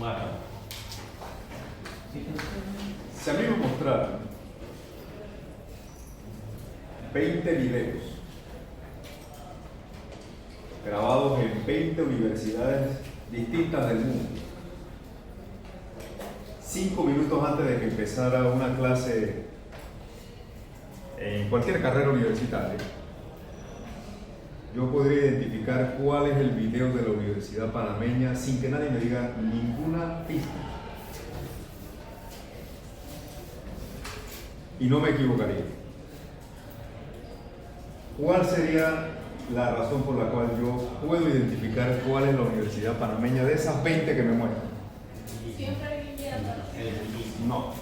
Bueno. Si a mí me mostraran 20 videos grabados en 20 universidades distintas del mundo, 5 minutos antes de que empezara una clase en cualquier carrera universitaria, yo podría identificar cuál es el video de la Universidad Panameña sin que nadie me diga ninguna pista. Y no me equivocaría. ¿Cuál sería la razón por la cual yo puedo identificar cuál es la Universidad Panameña de esas 20 que me muestran? Siempre hay vivienda. No.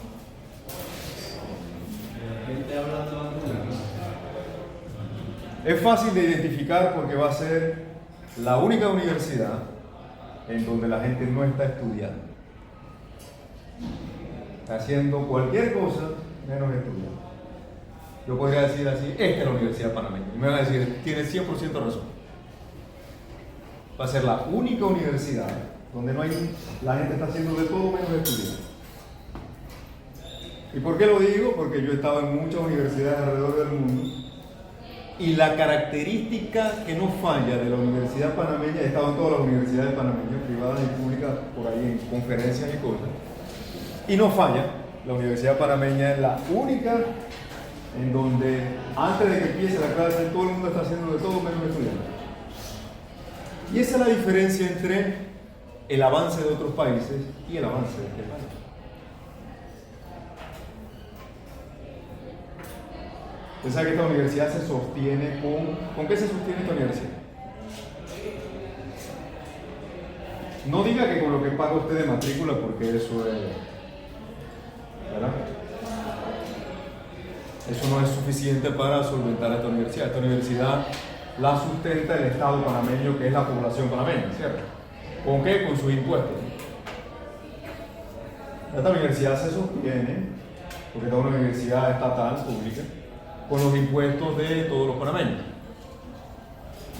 Gente hablando antes de la clase. Es fácil de identificar porque va a ser la única universidad en donde la gente no está estudiando. Está haciendo cualquier cosa menos estudiar. Yo podría decir así, esta es la Universidad Panameña. Y me van a decir, tienes 100% razón. Va a ser la única universidad donde no hay, la gente está haciendo de todo menos estudiar. ¿Y por qué lo digo? Porque yo he estado en muchas universidades alrededor del mundo y la característica que no falla de la Universidad Panameña, he estado en todas las universidades panameñas, privadas y públicas, por ahí en conferencias y cosas, y no falla. La Universidad Panameña es la única en donde antes de que empiece la clase todo el mundo está haciendo de todo menos estudiando. Y esa es la diferencia entre el avance de otros países y el avance de este país. Usted sabe que esta universidad se sostiene ¿con qué se sostiene esta universidad? No diga que con lo que paga usted de matrícula, porque eso es, ¿verdad? Eso no es suficiente para solventar esta universidad. Esta universidad la sustenta el Estado panameño, que es la población panameña, ¿cierto? ¿Con qué? Con sus impuestos. Esta universidad se sostiene, porque es una universidad estatal, pública, con los impuestos de todos los panameños.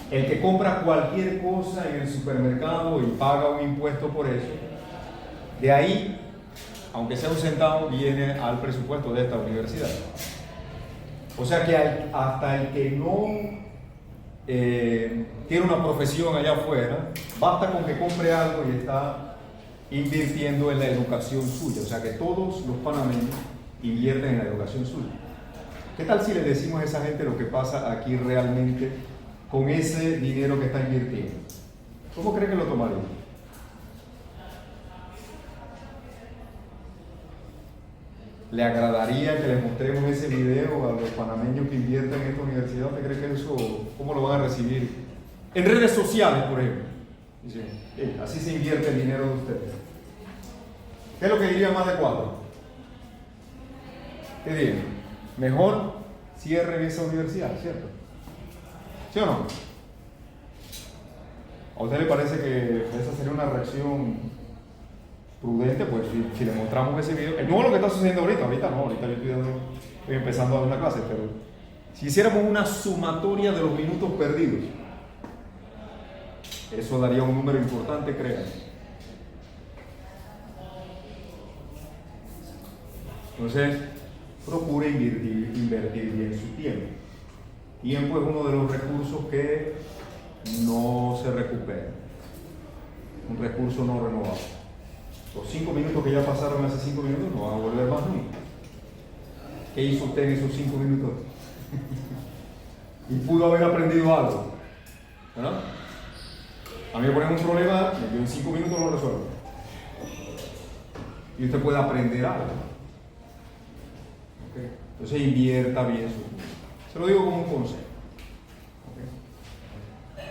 El que compra cualquier cosa en el supermercado y paga un impuesto por eso, de ahí, aunque sea un centavo, viene al presupuesto de esta universidad. O sea que hasta el que no tiene una profesión allá afuera, basta con que compre algo y está invirtiendo en la educación suya. O sea que todos los panameños invierten en la educación suya. ¿Qué tal si le decimos a esa gente lo que pasa aquí realmente con ese dinero que está invirtiendo? ¿Cómo cree que lo tomaría? ¿Le agradaría que les mostremos ese video a los panameños que invierten en esta universidad? ¿Usted cree que eso, cómo lo van a recibir? En redes sociales, por ejemplo. Dicen, así se invierte el dinero de ustedes. ¿Qué es lo que diría más de 4? ¿Qué dirían? Mejor cierren esa universidad, ¿cierto? ¿Sí o no? ¿A usted le parece que esa sería una reacción prudente? Pues si le mostramos ese video, no es lo que está sucediendo ahorita no, ahorita yo estoy empezando a dar una clase, pero si hiciéramos una sumatoria de los minutos perdidos, eso daría un número importante, créanme. Entonces, procure invertir bien su tiempo. Tiempo es uno de los recursos que no se recupera. Un recurso no renovable. Los 5 minutos que ya pasaron hace 5 minutos no van a volver más nunca. ¿Qué hizo usted en esos 5 minutos? Y pudo haber aprendido algo, ¿verdad? A mí me ponen un problema, yo en 5 minutos lo resuelvo. Y usted puede aprender algo. ¿Okay? Entonces invierta bien su tiempo. Se lo digo como un consejo. ¿Okay?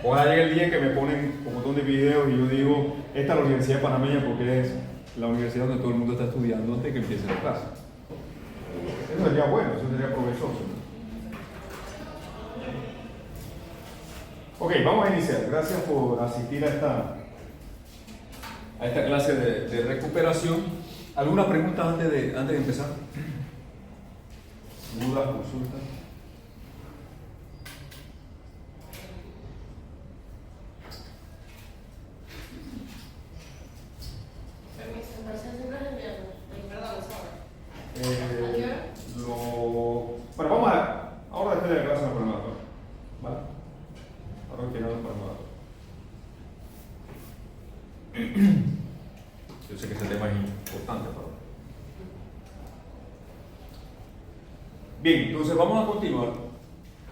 Ojalá llegue el día en que me ponen un montón de videos y yo digo, esta es la Universidad Panameña porque es la universidad donde todo el mundo está estudiando antes de que empiece la clase. Eso sería bueno, eso sería provechoso. Ok, vamos a iniciar. Gracias por asistir a esta clase de recuperación. ¿Alguna pregunta antes de empezar? ¿Dudas, consultas? Yo sé que este tema es importante para. Bien, entonces vamos a continuar.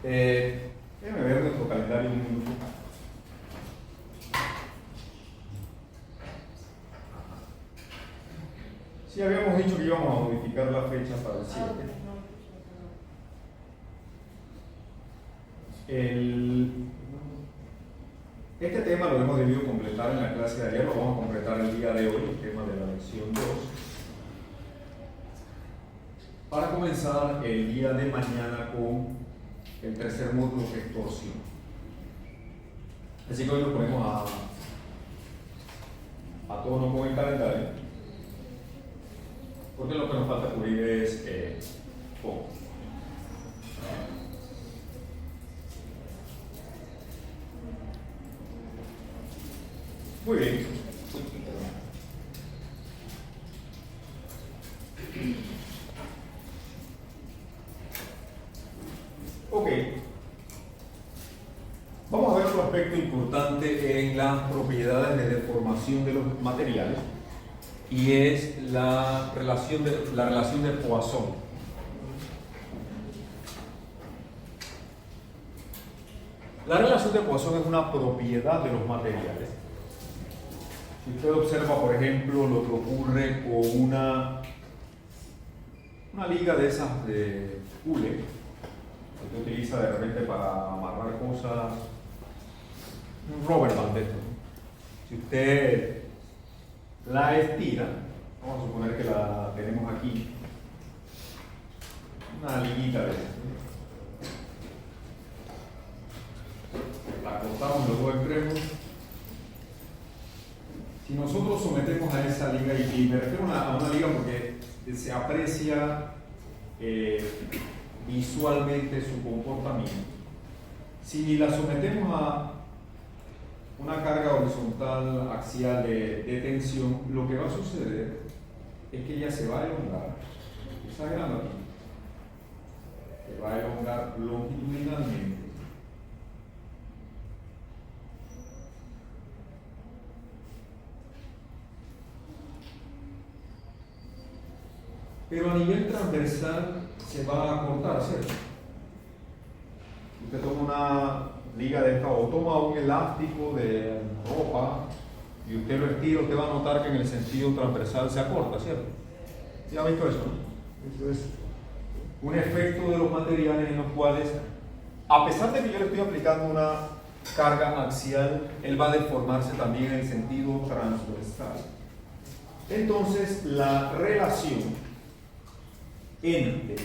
Déjenme ver nuestro calendario un minuto. Sí, habíamos dicho que íbamos a modificar la fecha para el 7. Este tema lo hemos debido completar en la clase de ayer, lo vamos a completar el día de hoy, el tema de la lección 2. Para comenzar el día de mañana con el tercer módulo que es torsión. Así que hoy nos ponemos a tono con el calendario, porque lo que nos falta cubrir es poco. Muy bien. Ok. Vamos a ver otro aspecto importante en las propiedades de deformación de los materiales y es la relación de Poisson. La relación de Poisson es una propiedad de los materiales. Si usted observa, por ejemplo, lo que ocurre con una liga de esas de hule, que usted utiliza de repente para amarrar cosas, un rubber band de esto. Si usted la estira, vamos a suponer que la tenemos aquí, una liguita de esto. La cortamos los dos extremos. Si nosotros sometemos a esa liga, y me refiero a una liga porque se aprecia visualmente su comportamiento, si la sometemos a una carga horizontal axial de tensión, lo que va a suceder es que ella se va a elongar, exagerando aquí, se va a elongar longitudinalmente. Pero a nivel transversal se va a cortar, ¿cierto? Usted toma una liga de esta o toma un elástico de ropa y usted lo estira, usted va a notar que en el sentido transversal se acorta, ¿cierto? ¿Ya ha visto eso? Eso es un efecto de los materiales en los cuales, a pesar de que yo le estoy aplicando una carga axial, él va a deformarse también en el sentido transversal. Entonces, la relación entre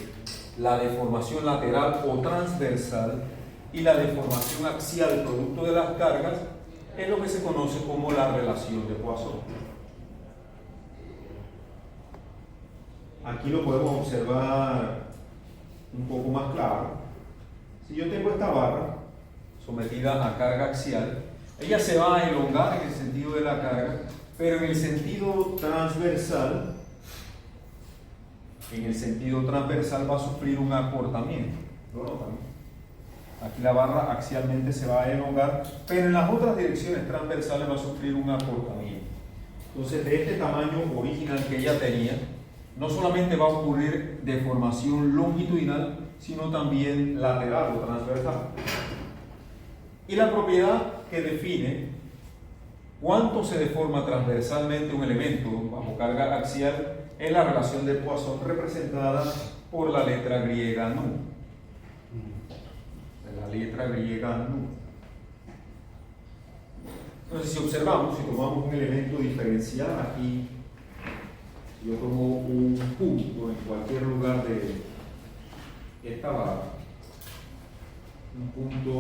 la deformación lateral o transversal y la deformación axial producto de las cargas es lo que se conoce como la relación de Poisson. Aquí lo podemos observar un poco más claro. Si yo tengo esta barra sometida a carga axial, ella se va a elongar en el sentido de la carga, pero en el sentido transversal va a sufrir un acortamiento. ¿Lo notan? Aquí la barra axialmente se va a elongar, pero en las otras direcciones transversales va a sufrir un acortamiento. Entonces, de este tamaño original que ella tenía, no solamente va a ocurrir deformación longitudinal, sino también lateral o transversal. Y la propiedad que define cuánto se deforma transversalmente un elemento bajo carga axial es la relación de Poisson representada por la letra griega nu. La letra griega nu. Entonces, si observamos, si tomamos un elemento diferencial aquí, yo tomo un punto en cualquier lugar de esta barra, un punto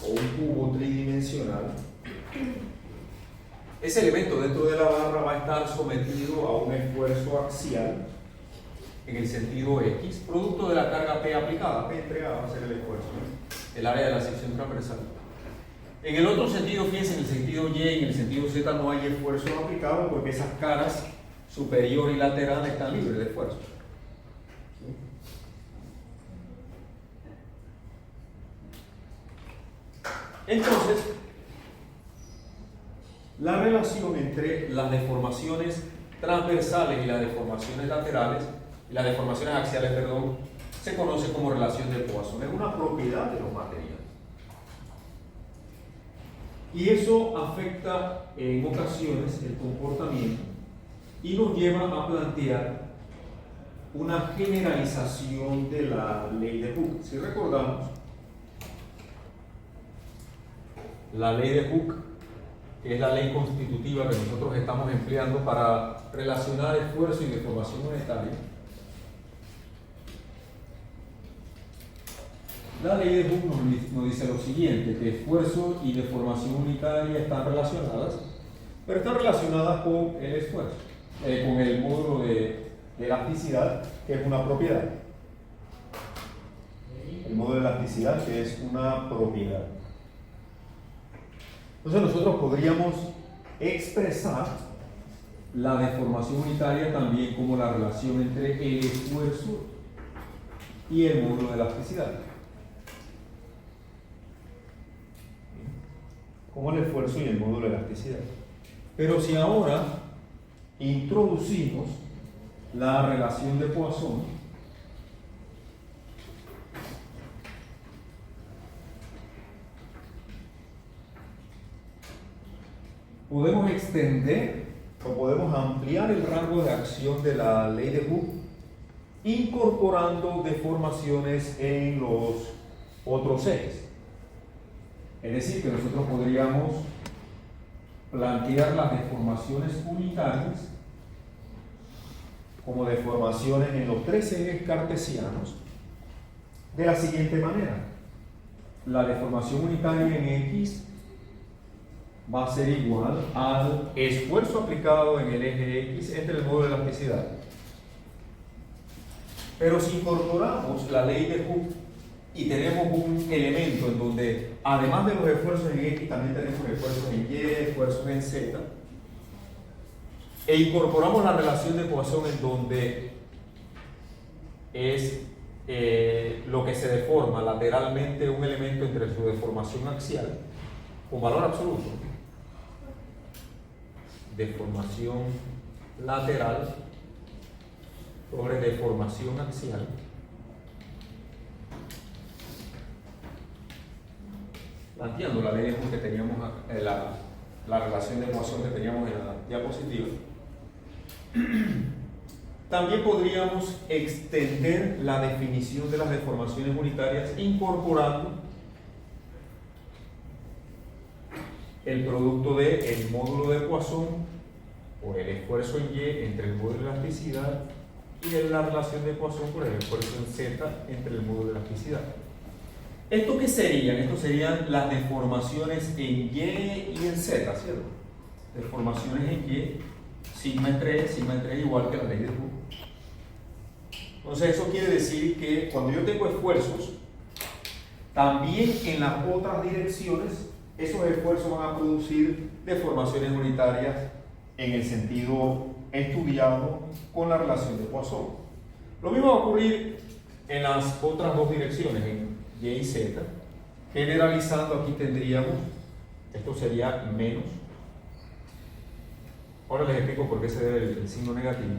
o un cubo tridimensional, ese elemento dentro de la barra va a estar sometido a un esfuerzo axial en el sentido X, producto de la carga P aplicada. P entregada va a ser el esfuerzo, ¿no? El área de la sección transversal. En el otro sentido, fíjense, en el sentido Y, en el sentido Z no hay esfuerzo aplicado porque esas caras superior y lateral están libres de esfuerzo. ¿Sí? Entonces, la relación entre las deformaciones transversales y las deformaciones laterales, y las deformaciones axiales, perdón, se conoce como relación de Poisson. Es una propiedad de los materiales. Y eso afecta en ocasiones el comportamiento y nos lleva a plantear una generalización de la ley de Hooke. Si recordamos, la ley de Hooke, que es la ley constitutiva que nosotros estamos empleando para relacionar esfuerzo y deformación monetaria. La ley de Hooke nos dice lo siguiente, que esfuerzo y deformación unitaria están relacionadas, pero están relacionadas con el esfuerzo, con el módulo de elasticidad, que es una propiedad. El módulo de elasticidad, que es una propiedad. Entonces nosotros podríamos expresar la deformación unitaria también como la relación entre el esfuerzo y el módulo de elasticidad. Como el esfuerzo y el módulo de elasticidad. Pero si ahora introducimos la relación de Poisson, podemos extender o podemos ampliar el rango de acción de la ley de Hooke incorporando deformaciones en los otros ejes. Es decir, que nosotros podríamos plantear las deformaciones unitarias como deformaciones en los tres ejes cartesianos de la siguiente manera. La deformación unitaria en X va a ser igual al esfuerzo aplicado en el eje X entre el módulo de elasticidad. Pero si incorporamos la ley de Hooke y tenemos un elemento en donde, además de los esfuerzos en X, también tenemos esfuerzos en Y, esfuerzos en Z, e incorporamos la relación de Poisson en donde es lo que se deforma lateralmente un elemento entre su deformación axial con valor absoluto, deformación lateral sobre deformación axial, planteando la ley de Hooke que teníamos, la relación de Poisson que teníamos en la diapositiva. También podríamos extender la definición de las deformaciones unitarias incorporando el producto de el módulo de Poisson por el esfuerzo en Y entre el módulo de elasticidad y la relación de Poisson por el esfuerzo en Z entre el módulo de elasticidad. ¿Esto qué serían? Esto serían las deformaciones en Y y en Z, ¿cierto? Deformaciones en Y, sigma entre E igual que la ley de Hooke. Entonces eso quiere decir que cuando yo tengo esfuerzos, también en las otras direcciones, esos esfuerzos van a producir deformaciones unitarias en el sentido estudiado con la relación de Poisson. Lo mismo va a ocurrir en las otras dos direcciones, en Y y Z. Generalizando, aquí tendríamos, esto sería menos. Ahora les explico por qué se debe el signo negativo.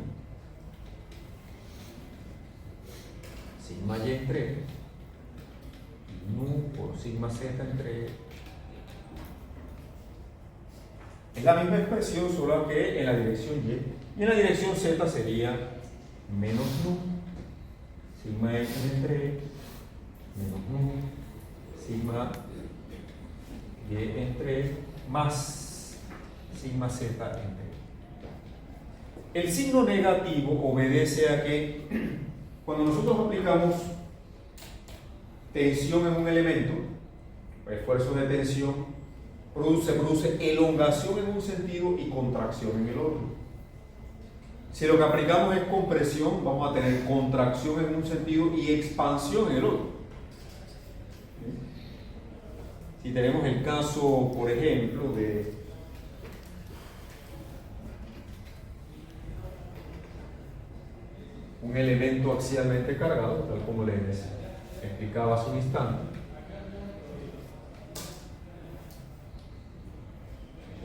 Sigma Y entre E, nu por sigma Z entre E. Es la misma expresión, solo que en la dirección Y. Y en la dirección Z sería menos nu, sigma X entre E, menos nu, sigma Y entre E, más sigma Z entre E. El signo negativo obedece a que cuando nosotros aplicamos tensión en un elemento, esfuerzo de tensión, se produce elongación en un sentido y contracción en el otro. Si lo que aplicamos es compresión, vamos a tener contracción en un sentido y expansión en el otro. Si tenemos el caso, por ejemplo, de un elemento axialmente cargado, tal como les explicaba hace un instante,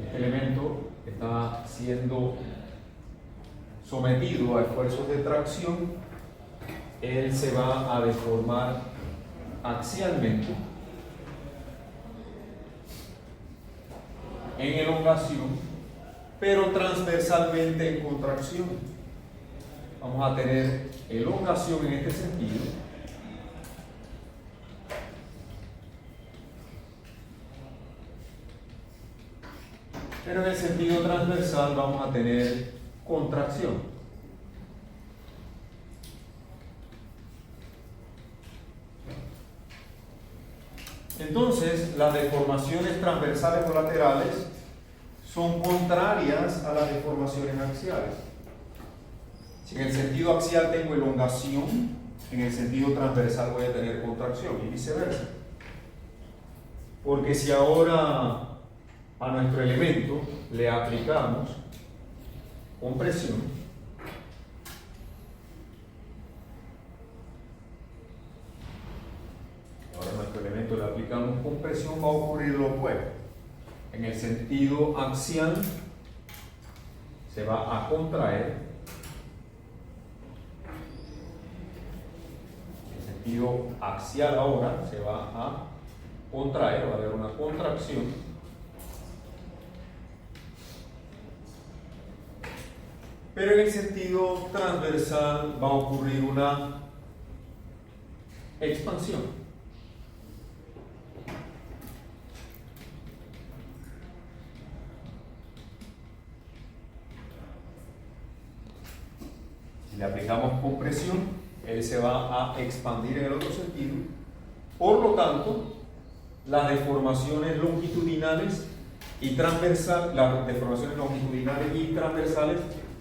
este elemento siendo sometido a esfuerzos de tracción, él se va a deformar axialmente en elongación, pero transversalmente en contracción. Vamos a tener elongación en este sentido, pero en el sentido transversal vamos a tener contracción. Entonces, las deformaciones transversales o laterales son contrarias a las deformaciones axiales. Si en el sentido axial tengo elongación, en el sentido transversal voy a tener contracción y viceversa. Porque si ahora a nuestro elemento le aplicamos compresión, ahora a nuestro elemento le aplicamos compresión, va a ocurrir lo opuesto. En el sentido axial se va a contraer, en el sentido axial ahora se va a contraer, va a haber una contracción. Pero en el sentido transversal va a ocurrir una expansión. Si le aplicamos compresión, él se va a expandir en el otro sentido. Por lo tanto, las deformaciones longitudinales y transversales,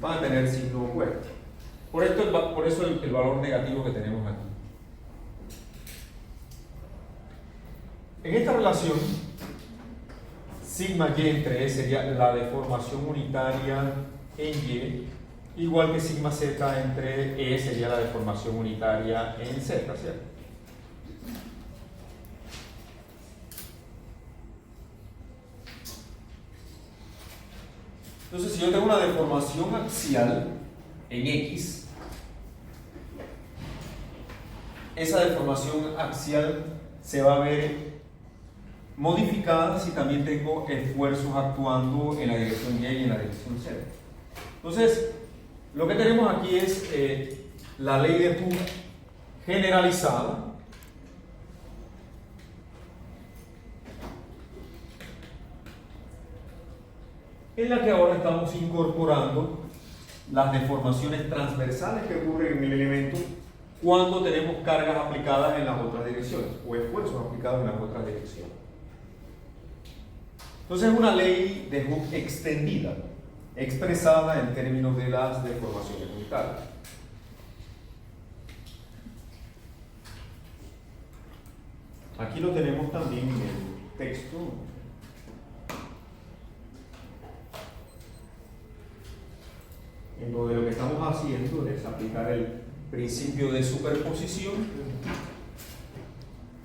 van a tener signo opuesto. Por eso el valor negativo que tenemos aquí. En esta relación, sigma y entre E sería la deformación unitaria en Y, igual que sigma z entre E sería la deformación unitaria en Z, ¿cierto? Entonces, si yo tengo una deformación axial en X, esa deformación axial se va a ver modificada si también tengo esfuerzos actuando en la dirección Y y en la dirección Z. Entonces, lo que tenemos aquí es la ley de Hooke generalizada, en la que ahora estamos incorporando las deformaciones transversales que ocurren en el elemento cuando tenemos cargas aplicadas en las otras direcciones o esfuerzos aplicados en las otras direcciones. Entonces es una ley de Hooke extendida, expresada en términos de las deformaciones unitarias. Aquí lo tenemos también en el texto. En donde lo que estamos haciendo es aplicar el principio de superposición,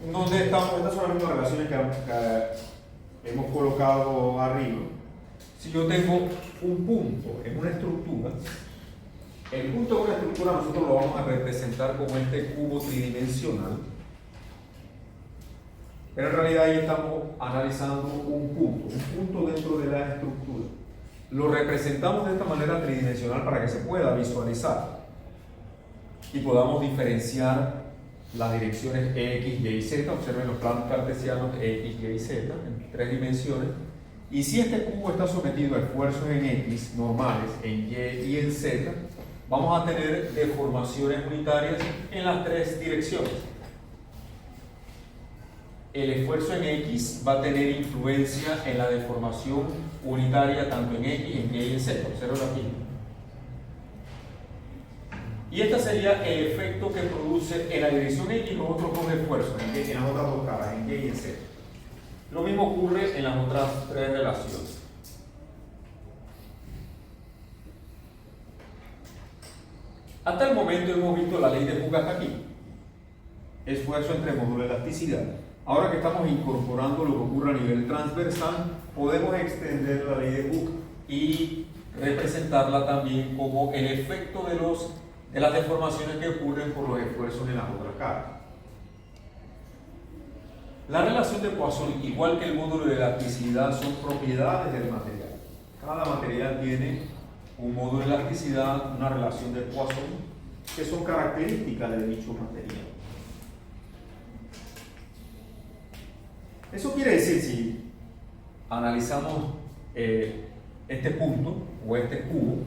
en donde estas son las mismas relaciones que hemos colocado arriba. Si yo tengo un punto en una estructura, el punto de una estructura nosotros lo vamos a representar como este cubo tridimensional, pero en realidad ahí estamos analizando un punto dentro de la estructura. Lo representamos de esta manera tridimensional para que se pueda visualizar y podamos diferenciar las direcciones X, Y y Z. Observen los planos cartesianos X, Y y Z en 3 dimensiones. Y si este cubo está sometido a esfuerzos en X normales, en Y y en Z, vamos a tener deformaciones unitarias en las 3 direcciones. El esfuerzo en X va a tener influencia en la deformación unitaria tanto en X, en Y y en Z. Observen aquí. Y este sería el efecto que produce en la dirección X los otros 2 esfuerzos, en las otras 2 caras, en Y y en Z. Lo mismo ocurre en las otras 3 relaciones. Hasta el momento hemos visto la ley de Hooke hasta aquí. Esfuerzo entre módulo de elasticidad. Ahora que estamos incorporando lo que ocurre a nivel transversal, podemos extender la ley de Hooke y representarla también como el efecto de las deformaciones que ocurren por los esfuerzos en las otras caras. La relación de Poisson, igual que el módulo de elasticidad, son propiedades del material. Cada material tiene un módulo de elasticidad, una relación de Poisson, que son características de dicho material. Eso quiere decir, si analizamos este punto o este cubo,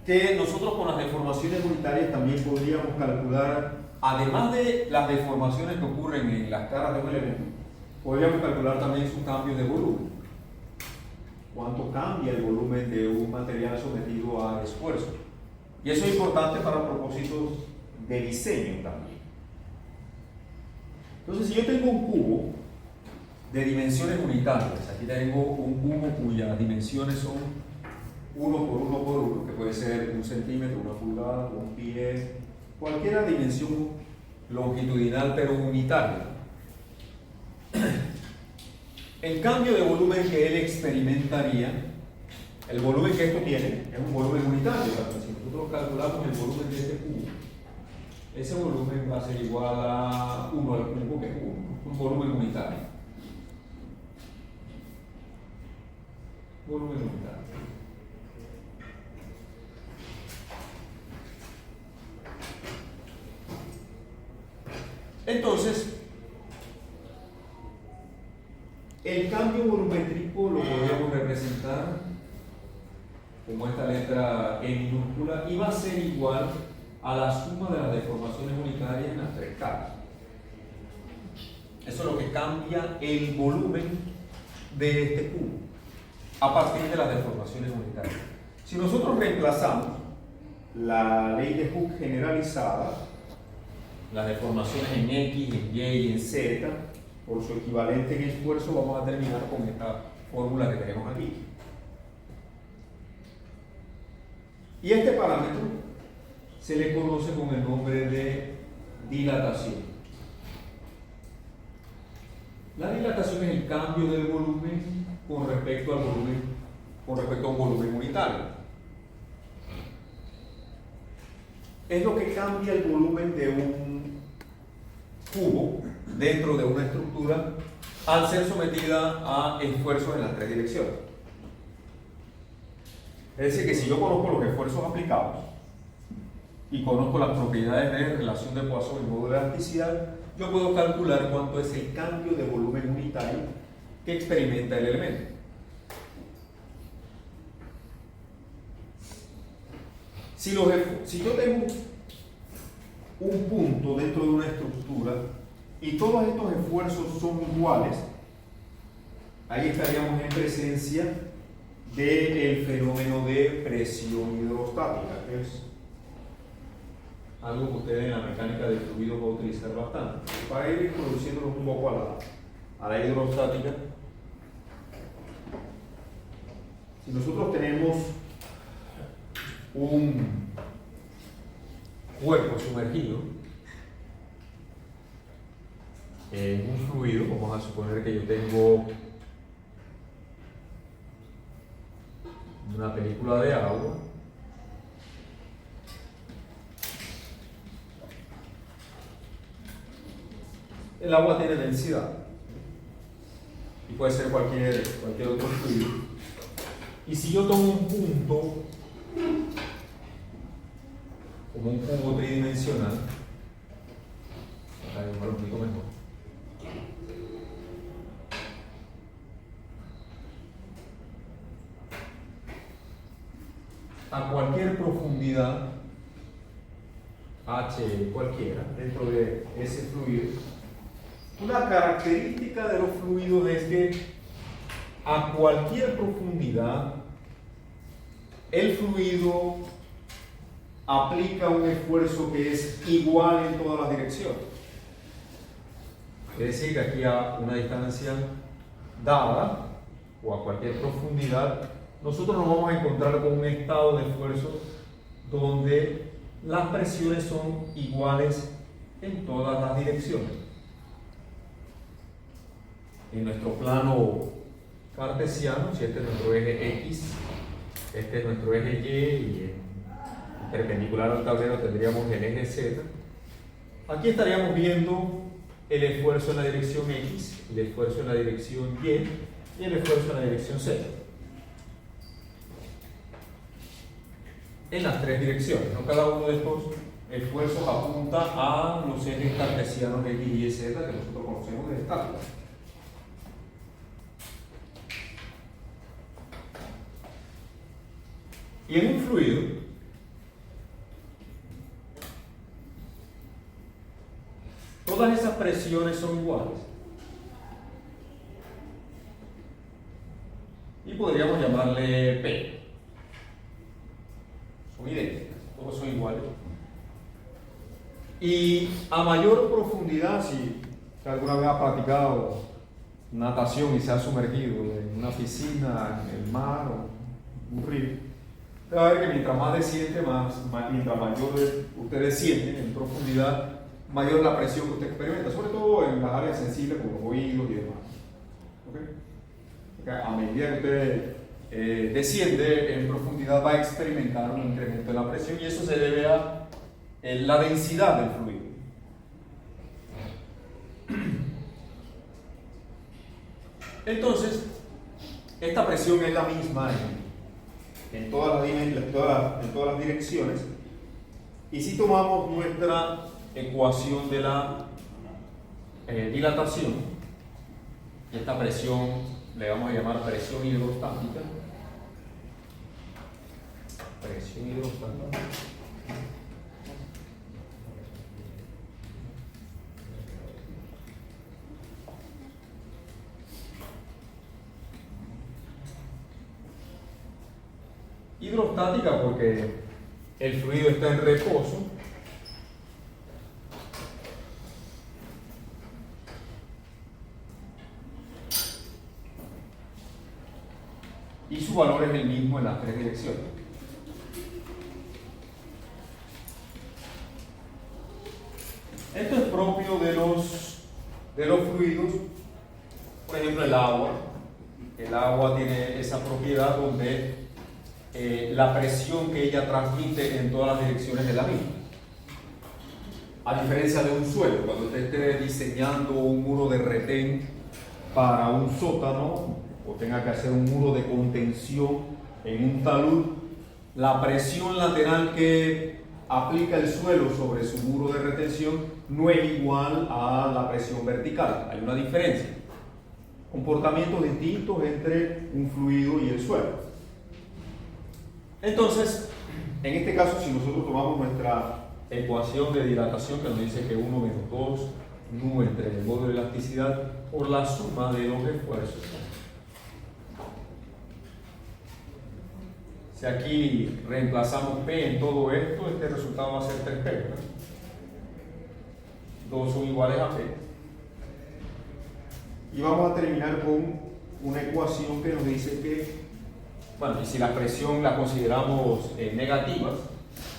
que nosotros con las deformaciones unitarias también podríamos calcular, además de las deformaciones que ocurren en las caras de un elemento, podríamos calcular también su cambio de volumen. Cuánto cambia el volumen de un material sometido a esfuerzo. Y eso es importante para propósitos de diseño también. Entonces, si yo tengo un cubo de dimensiones unitarias, aquí tengo un cubo cuyas dimensiones son 1 por 1 por 1, que puede ser 1 centímetro, 1 pulgada, 1 pie, cualquier dimensión longitudinal pero unitaria. El cambio de volumen que él experimentaría, el volumen que esto tiene, es un volumen unitario. Si nosotros calculamos el volumen de este cubo, ese volumen va a ser igual a 1 al cubo, que es un volumen unitario. Volumen unitario. Entonces, el cambio volumétrico lo podemos representar como esta letra E minúscula y va a ser igual a la suma de las deformaciones unitarias en las tres caras. Eso es lo que cambia el volumen de este cubo a partir de las deformaciones unitarias. Si nosotros reemplazamos la ley de Hooke generalizada, las deformaciones en X, en Y y en Z, por su equivalente en esfuerzo, vamos a terminar con esta fórmula que tenemos aquí. Y este parámetro se le conoce con el nombre de dilatación. La dilatación es el cambio del volumen con respecto a un volumen unitario. Es lo que cambia el volumen de un cubo dentro de una estructura al ser sometida a esfuerzos en las tres direcciones. Es decir, que si yo conozco los esfuerzos aplicados y conozco las propiedades de relación de Poisson y módulo de elasticidad, yo puedo calcular cuánto es el cambio de volumen unitario que experimenta el elemento. Si yo tengo un punto dentro de una estructura y todos estos esfuerzos son iguales, ahí estaríamos en presencia del fenómeno de presión hidrostática, que es algo que ustedes en la mecánica de fluidos van a utilizar bastante. Para ir introduciéndonos un poco a la hidrostática, si nosotros tenemos un cuerpo sumergido en un fluido, vamos a suponer que yo tengo una película de agua, el agua tiene densidad y puede ser cualquier otro fluido. Y si yo tomo un punto como un cubo tridimensional, para dibujar un poquito mejor, a cualquier profundidad h cualquiera dentro de ese fluido, una característica de los fluidos es que a cualquier profundidad el fluido aplica un esfuerzo que es igual en todas las direcciones. Es decir, que aquí a una distancia dada o a cualquier profundidad, nosotros nos vamos a encontrar con un estado de esfuerzo donde las presiones son iguales en todas las direcciones. En nuestro plano cartesiano, si este es nuestro eje X, Este es nuestro eje Y y perpendicular al tablero tendríamos el eje Z. Aquí estaríamos viendo el esfuerzo en la dirección X, el esfuerzo en la dirección Y y el esfuerzo en la dirección Z. En las tres direcciones, ¿no? Cada uno de estos esfuerzos apunta a los ejes cartesianos X, Y, Z que nosotros conocemos de cálculo. Y en un fluido, todas esas presiones son iguales. Y podríamos llamarle P. Son idénticas, todos son iguales. Y a mayor profundidad, si alguna vez ha practicado natación y se ha sumergido en una piscina, en el mar o un río, te va a ver que mientras más desciende, mientras mayor usted desciende en profundidad, mayor la presión que usted experimenta, sobre todo en las áreas sensibles como los oídos y demás. ¿Okay? A medida que usted desciende en profundidad, va a experimentar un incremento de la presión y eso se debe a la densidad del fluido. Entonces, esta presión es la misma en todas las direcciones. Y si tomamos nuestra ecuación de la dilatación, esta presión le vamos a llamar presión hidrostática. Presión hidrostática. Hidrostática porque el fluido está en reposo y su valor es el mismo en las tres direcciones. Esto es propio de los fluidos, por ejemplo el agua. El agua tiene esa propiedad donde la presión que ella transmite en todas las direcciones de la misma. A diferencia de un suelo, cuando usted esté diseñando un muro de retén para un sótano o tenga que hacer un muro de contención en un talud, la presión lateral que aplica el suelo sobre su muro de retención no es igual a la presión vertical. Hay una diferencia. Comportamientos distintos entre un fluido y el suelo. Entonces, en este caso, si nosotros tomamos nuestra ecuación de dilatación que nos dice que 1 menos 2 nu entre el módulo de elasticidad por la suma de los esfuerzos. Si aquí reemplazamos P en todo esto, este resultado va a ser 3P, ¿verdad? 2 son iguales a P. Y vamos a terminar con una ecuación que nos dice que, bueno, y si la presión la consideramos negativa,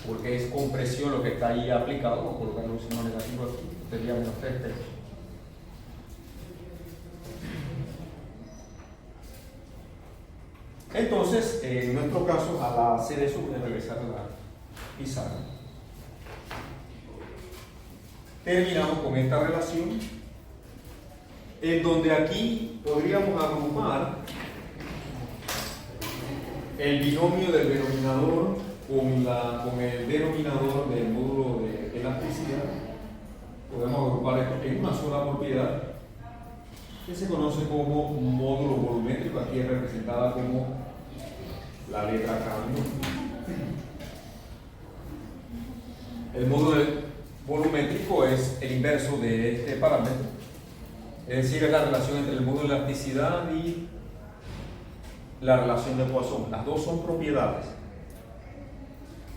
porque es compresión lo que está ahí aplicado, vamos a colocar un signo negativo aquí, sería menos 3P. Entonces, en nuestro caso, al hacer eso, voy a regresar a la pizarra. Terminamos con esta relación, en donde aquí podríamos agrupar el binomio del denominador con el denominador del módulo de elasticidad. Podemos agrupar esto en una sola propiedad que se conoce como módulo volumétrico. Aquí es representada como la letra K. El módulo volumétrico es el inverso de este parámetro, es decir, es la relación entre el módulo de elasticidad y la relación de Poisson. Las dos son propiedades.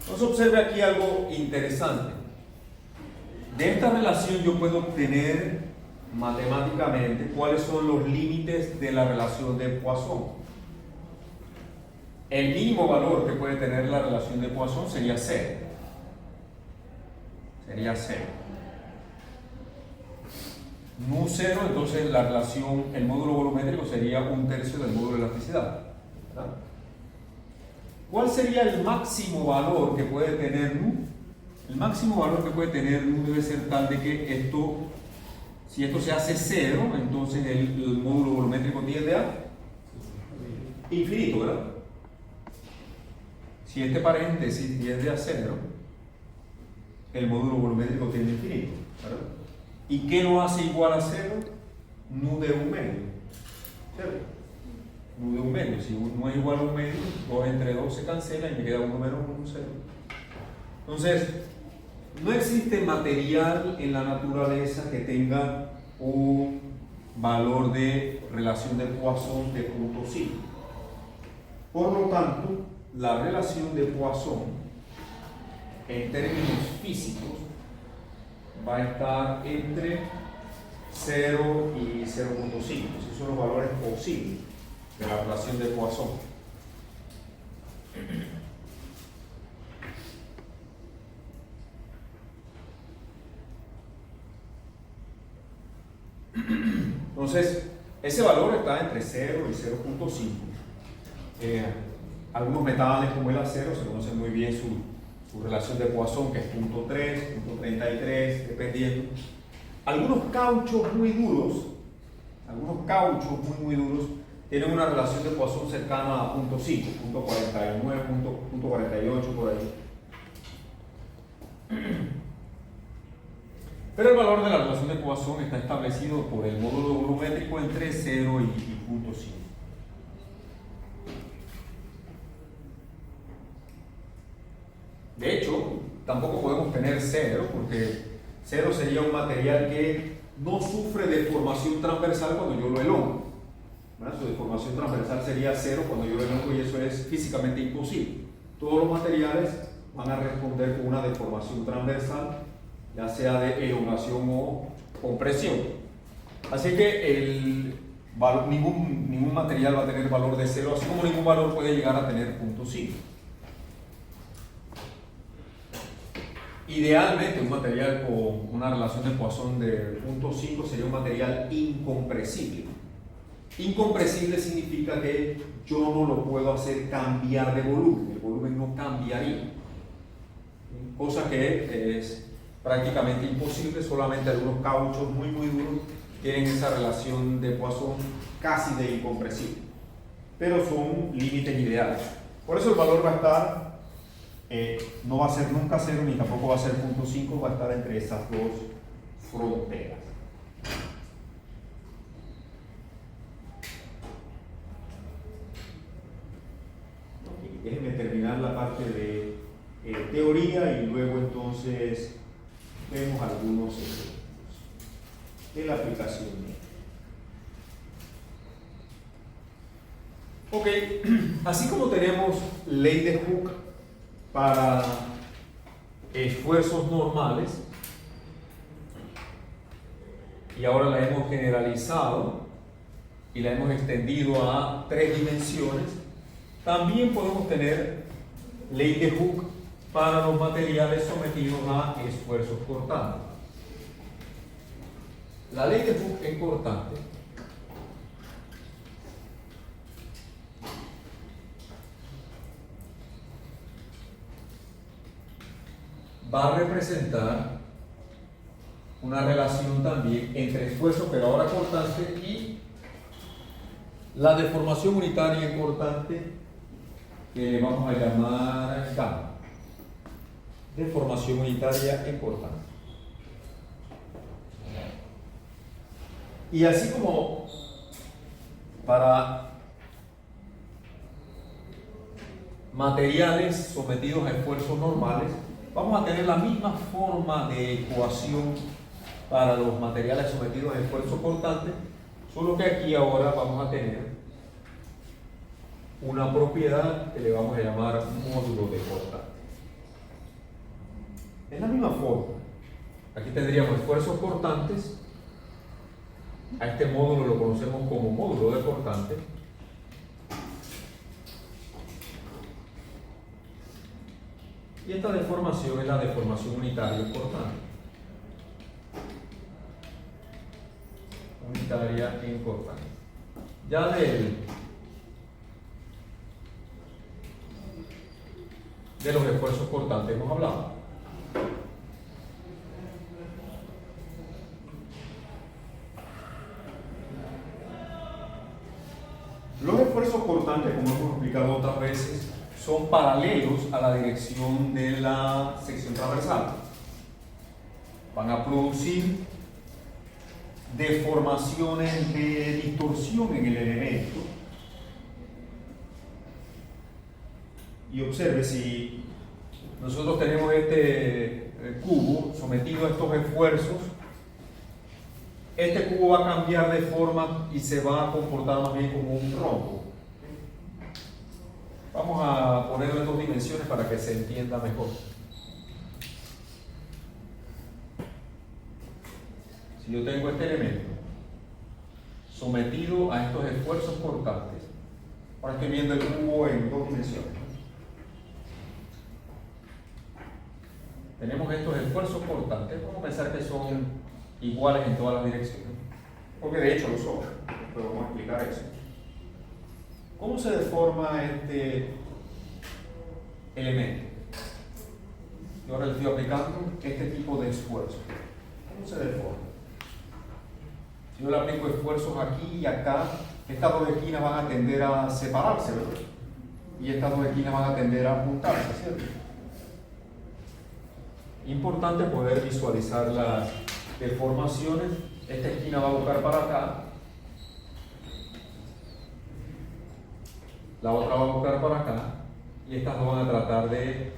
Entonces observe aquí algo interesante. De esta relación yo puedo obtener matemáticamente cuáles son los límites de la relación de Poisson. El mínimo valor que puede tener la relación de Poisson sería 0. Sería 0. Nu 0, entonces la relación, el módulo volumétrico sería 1/3 del módulo de elasticidad, ¿verdad? ¿Cuál sería el máximo valor que puede tener nu? El máximo valor que puede tener nu debe ser tal de que esto, si esto se hace 0, entonces el módulo volumétrico tiende a infinito, ¿verdad? Si este paréntesis tiende a 0, el módulo volumétrico tiende a infinito, ¿verdad? ¿Y qué no hace igual a 0? Nu de un medio, ¿cierto? Nu de un medio. Si no es igual a un medio, 2 entre 2 se cancela y me queda 1 menos 1, 0. Entonces, no existe material en la naturaleza que tenga un valor de relación de Poisson de 0.5. Por lo tanto, la relación de Poisson en términos físicos va a estar entre 0 y 0.5. Esos son los valores posibles de la relación de Poisson. Entonces, ese valor está entre 0 y 0.5. Algunos metales como el acero se conocen muy bien su relación de Poisson, que es 0.3, 0.33, dependiendo. Algunos cauchos muy duros, tienen una relación de Poisson cercana a 0.5, 0.49, 0.48 por ahí. Pero el valor de la relación de Poisson está establecido por el módulo volumétrico entre 0 y 0.5. De hecho, tampoco podemos tener 0, porque 0 sería un material que no sufre deformación transversal cuando yo lo elongo. Su deformación transversal sería 0 cuando yo lo elongo, y eso es físicamente imposible. Todos los materiales van a responder con una deformación transversal, ya sea de elongación o compresión. Así que ningún material va a tener valor de 0, así como ningún valor puede llegar a tener 0.5. Idealmente, un material con una relación de Poisson de 0.5 sería un material incompresible. Incompresible significa que yo no lo puedo hacer cambiar de volumen, el volumen no cambiaría, cosa que es prácticamente imposible. Solamente algunos cauchos muy duros tienen esa relación de Poisson casi de incompresible, pero son límites ideales. Por eso el valor va a estar, no va a ser nunca 0 ni tampoco va a ser 0.5, va a estar entre esas dos fronteras. Déjenme terminar la parte de teoría y luego entonces vemos algunos ejemplos de la aplicación. Ok, así como tenemos ley de Hooke para esfuerzos normales y ahora la hemos generalizado y la hemos extendido a 3 dimensiones, también podemos tener ley de Hooke para los materiales sometidos a esfuerzos cortantes. La ley de Hooke en cortante va a representar una relación también entre esfuerzo, pero ahora cortante, y la deformación unitaria en cortante, que le vamos a llamar gamma. Deformación unitaria en cortante. Y así como para materiales sometidos a esfuerzos normales, vamos a tener la misma forma de ecuación para los materiales sometidos a esfuerzo cortante, solo que aquí ahora vamos a tener una propiedad que le vamos a llamar módulo de cortante. Es la misma forma. Aquí tendríamos esfuerzos cortantes. A este módulo lo conocemos como módulo de cortante. Y esta deformación es la deformación unitaria cortante. Unitaria en cortante. Ya de los esfuerzos cortantes hemos hablado. Los esfuerzos cortantes, como hemos explicado otras veces, son paralelos a la dirección de la sección transversal. Van a producir deformaciones de distorsión en el elemento. Y observe, si nosotros tenemos este cubo sometido a estos esfuerzos, este cubo va a cambiar de forma y se va a comportar más bien como un rombo. Vamos a ponerlo en dos dimensiones para que se entienda mejor. Si yo tengo este elemento sometido a estos esfuerzos cortantes, ahora estoy viendo el cubo en dos dimensiones. Tenemos estos esfuerzos cortantes, vamos a pensar que son iguales en todas las direcciones, porque de hecho lo son, pero vamos a explicar eso. ¿Cómo se deforma este elemento? Yo ahora le estoy aplicando este tipo de esfuerzo. ¿Cómo se deforma? Si yo le aplico esfuerzos aquí y acá, estas dos esquinas van a tender a separarse, ¿verdad? Y estas dos esquinas van a tender a juntarse, ¿cierto? Importante poder visualizar las deformaciones. Esta esquina va a buscar para acá, la otra va a buscar para acá, y estas dos van a tratar de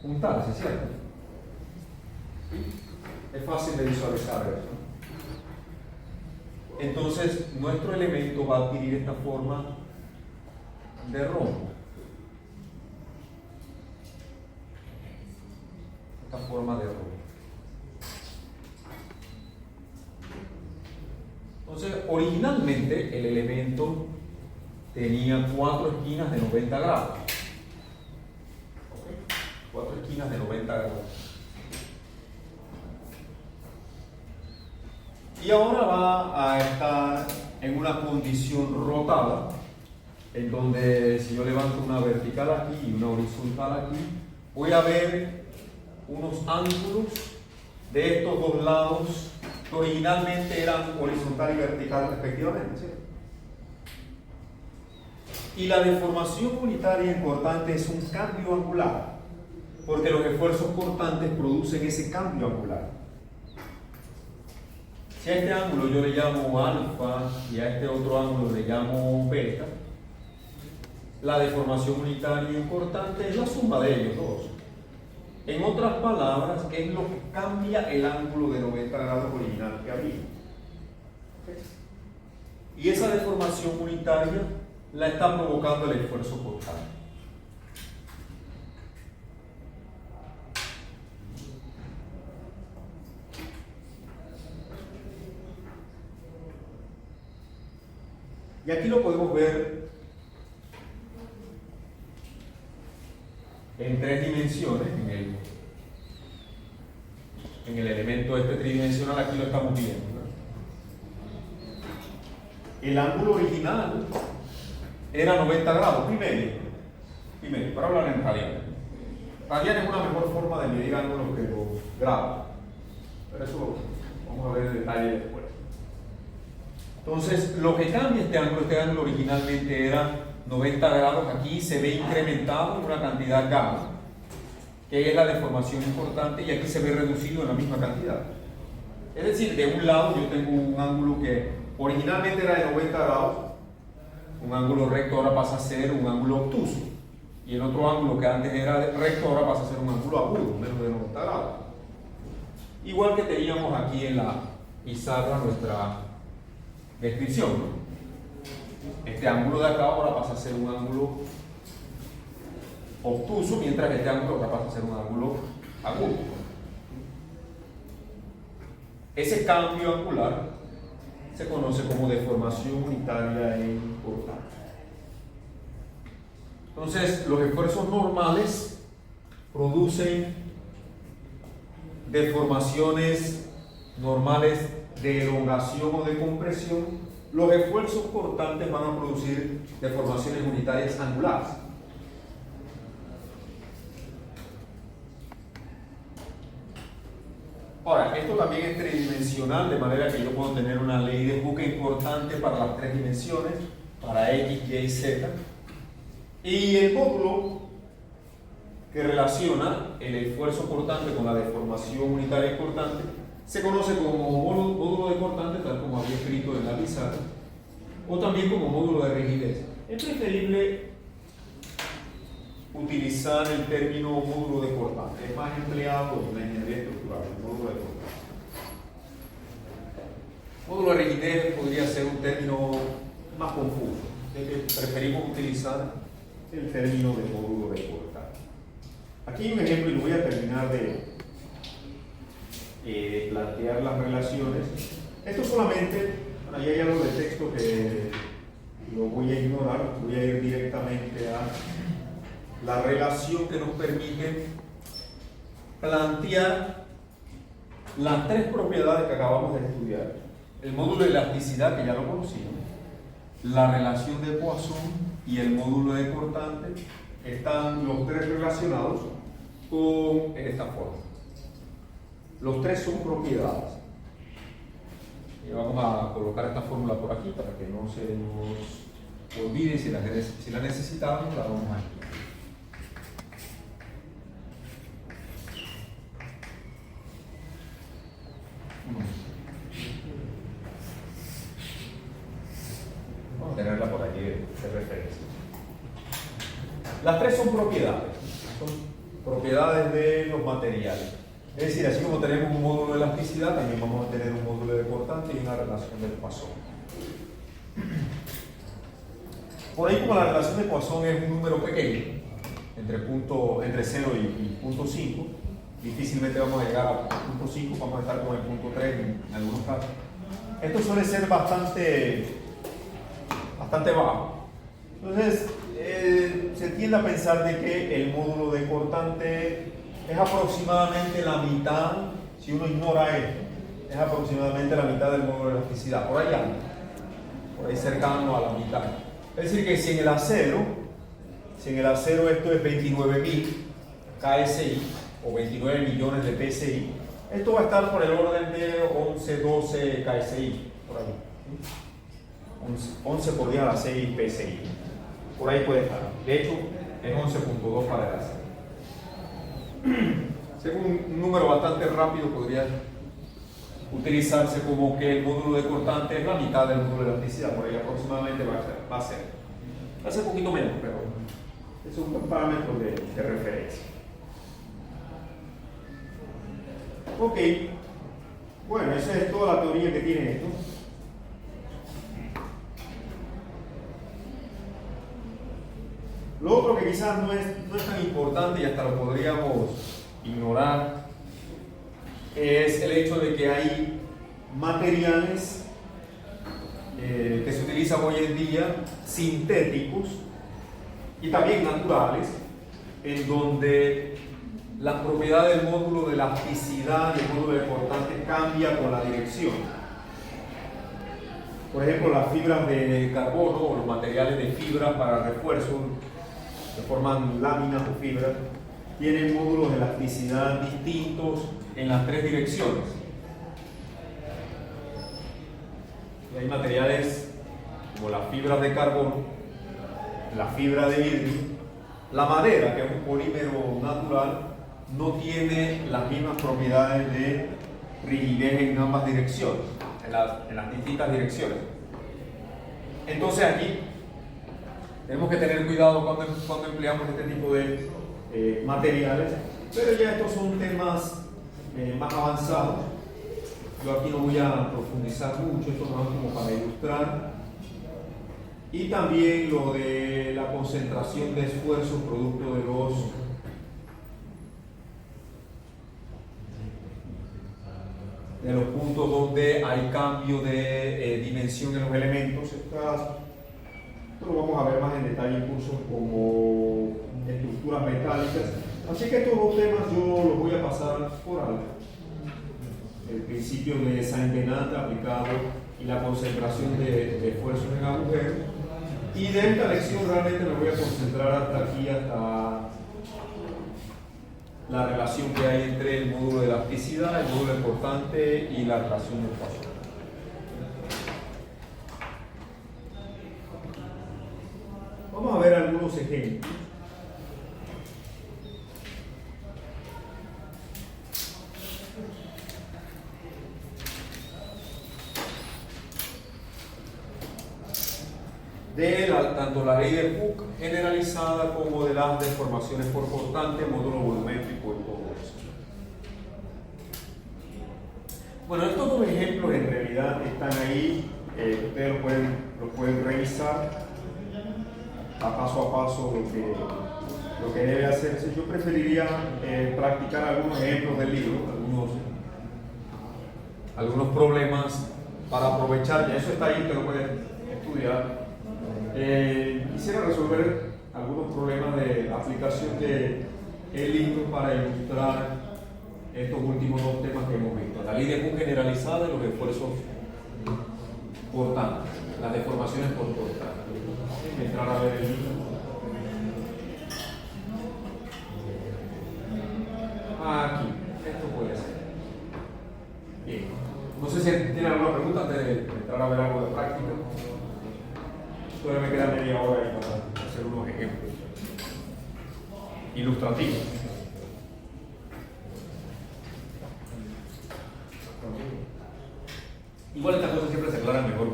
juntarse, ¿cierto? Es fácil de visualizar eso. Entonces, nuestro elemento va a adquirir esta forma de rombo. Esta forma de rombo. Entonces, originalmente el elemento tenía 4 esquinas de 90 grados. ¿Okay? 4 esquinas de 90 grados. Y ahora va a estar en una condición rotada, en donde si yo levanto una vertical aquí y una horizontal aquí, voy a ver unos ángulos de estos dos lados que originalmente eran horizontal y vertical respectivamente, ¿cierto? Y la deformación unitaria en cortante es un cambio angular, porque los esfuerzos cortantes producen ese cambio angular. Si a este ángulo yo le llamo alfa y a este otro ángulo le llamo beta, la deformación unitaria en cortante es la suma de ellos dos. En otras palabras, es lo que cambia el ángulo de 90 grados original que había. Y esa deformación unitaria la está provocando el esfuerzo cortante. Y aquí lo podemos ver en 3 dimensiones, en el elemento este tridimensional, aquí lo estamos viendo, ¿no? El ángulo original era 90 grados, pi medio, para hablar en radian. Radian es una mejor forma de medir ángulos que los grados, pero eso vamos a ver en detalle después. Entonces, lo que cambia este ángulo originalmente era 90 grados, aquí se ve incrementado en una cantidad gamma, que es la deformación importante, y aquí se ve reducido en la misma cantidad. Es decir, de un lado yo tengo un ángulo que originalmente era de 90 grados, un ángulo recto ahora pasa a ser un ángulo obtuso, y el otro ángulo que antes era recto ahora pasa a ser un ángulo agudo, menos de 90 grados. Igual que teníamos aquí en la pizarra nuestra descripción, ¿no? Este ángulo de acá ahora pasa a ser un ángulo obtuso, mientras que este ángulo ahora pasa a ser un ángulo agudo. Ese cambio angular se conoce como deformación unitaria en cortante. Entonces, los esfuerzos normales producen deformaciones normales de elongación o de compresión. Los esfuerzos cortantes van a producir deformaciones unitarias angulares. Ahora, esto también es tridimensional, de manera que yo puedo tener una ley de Hooke importante para las tres dimensiones, para X, Y y Z. Y el módulo que relaciona el esfuerzo cortante con la deformación unitaria cortante se conoce como módulo de cortante, tal como había escrito en la pizarra, o también como módulo de rigidez. Es preferible utilizar el término módulo de cortante, es más empleado en la ingeniería estructural, el módulo de cortante. Módulo de rigidez podría ser un término más confuso, preferimos utilizar el término de módulo de cortante. Aquí hay un ejemplo y lo voy a terminar de plantear las relaciones. Esto solamente, bueno, ahí hay algo de texto que lo voy a ignorar, voy a ir directamente a la relación que nos permite plantear las tres propiedades que acabamos de estudiar. El módulo de elasticidad, que ya lo conocimos, la relación de Poisson y el módulo de cortante, están los tres relacionados con esta forma. Los tres son propiedades. Y vamos a colocar esta fórmula por aquí para que no se nos olvide. Si la necesitamos, la vamos a aquí. Vamos a tenerla por allí de referencia. Las tres son propiedades de los materiales. Es decir, así como tenemos un módulo de elasticidad, también vamos a tener un módulo de cortante y una relación de Poisson. Por ahí, como la relación de Poisson es un número pequeño, entre 0 y punto 5, difícilmente vamos a llegar a punto 5, vamos a estar con el punto 3 en algunos casos. Esto suele ser bastante bajo. Entonces, se tiende a pensar de que el módulo de cortante es aproximadamente la mitad, si uno ignora esto, es aproximadamente la mitad del módulo de elasticidad, por ahí anda, por ahí cercano a la mitad. Es decir, que si en el acero esto es 29.000 KSI o 29 millones de PSI, esto va a estar por el orden de 11, 12 KSI, por ahí. 11 por 10 a la 6 PSI. Por ahí puede estar. De hecho, es 11.2 para el acero. Según un número bastante rápido, podría utilizarse como que el módulo de cortante es la mitad del módulo de elasticidad. Por ahí aproximadamente va a ser. Va a ser un poquito menos, pero es un parámetro de referencia. Ok. Bueno, esa es toda la teoría que tiene esto. Lo otro que quizás no es tan importante y hasta lo podríamos ignorar es el hecho de que hay materiales que se utilizan hoy en día, sintéticos y también naturales, en donde la propiedad del módulo de elasticidad y el módulo de cortante cambia con la dirección. Por ejemplo, las fibras de carbono o los materiales de fibra para refuerzo que forman láminas o fibras, tienen módulos de elasticidad distintos en las tres direcciones. Y hay materiales como las fibras de carbono, la fibra de vidrio, la madera, que es un polímero natural, no tiene las mismas propiedades de rigidez en ambas direcciones, en las distintas direcciones. Entonces aquí tenemos que tener cuidado cuando empleamos este tipo de materiales, pero ya estos son temas más avanzados. Yo aquí no voy a profundizar mucho, esto no es como para ilustrar. Y también lo de la concentración de esfuerzos producto de los puntos donde hay cambio de dimensión en los elementos. Esto lo vamos a ver más en detalle en cursos como estructuras metálicas. Así que estos dos temas yo los voy a pasar por alto. El principio de Saint-Venant aplicado y la concentración de esfuerzos en agujeros. Y de esta lección realmente me voy a concentrar hasta aquí, hasta la relación que hay entre el módulo de elasticidad, el módulo portante y la relación de Poisson. Vamos a ver algunos ejemplos. De tanto la ley de Hooke generalizada como de las deformaciones por portante, módulo volumétrico y todo eso. Bueno, estos dos ejemplos en realidad están ahí, ustedes lo pueden revisar a paso lo que debe hacerse. Yo preferiría practicar algunos ejemplos del libro, algunos problemas para aprovechar, ya eso está ahí, que lo pueden estudiar. Quisiera resolver algunos problemas de aplicación del libro para ilustrar estos últimos dos temas que hemos visto: la ley de Hooke generalizada y los esfuerzos portantes, las deformaciones por portante. Déjenme entrar a ver el libro. Aquí, esto puede ser. Bien, no sé si tienen alguna pregunta antes de entrar a ver algo de práctica. Todavía me queda media hora ahí para hacer unos ejemplos ilustrativos. Igual estas cosas siempre se aclaran mejor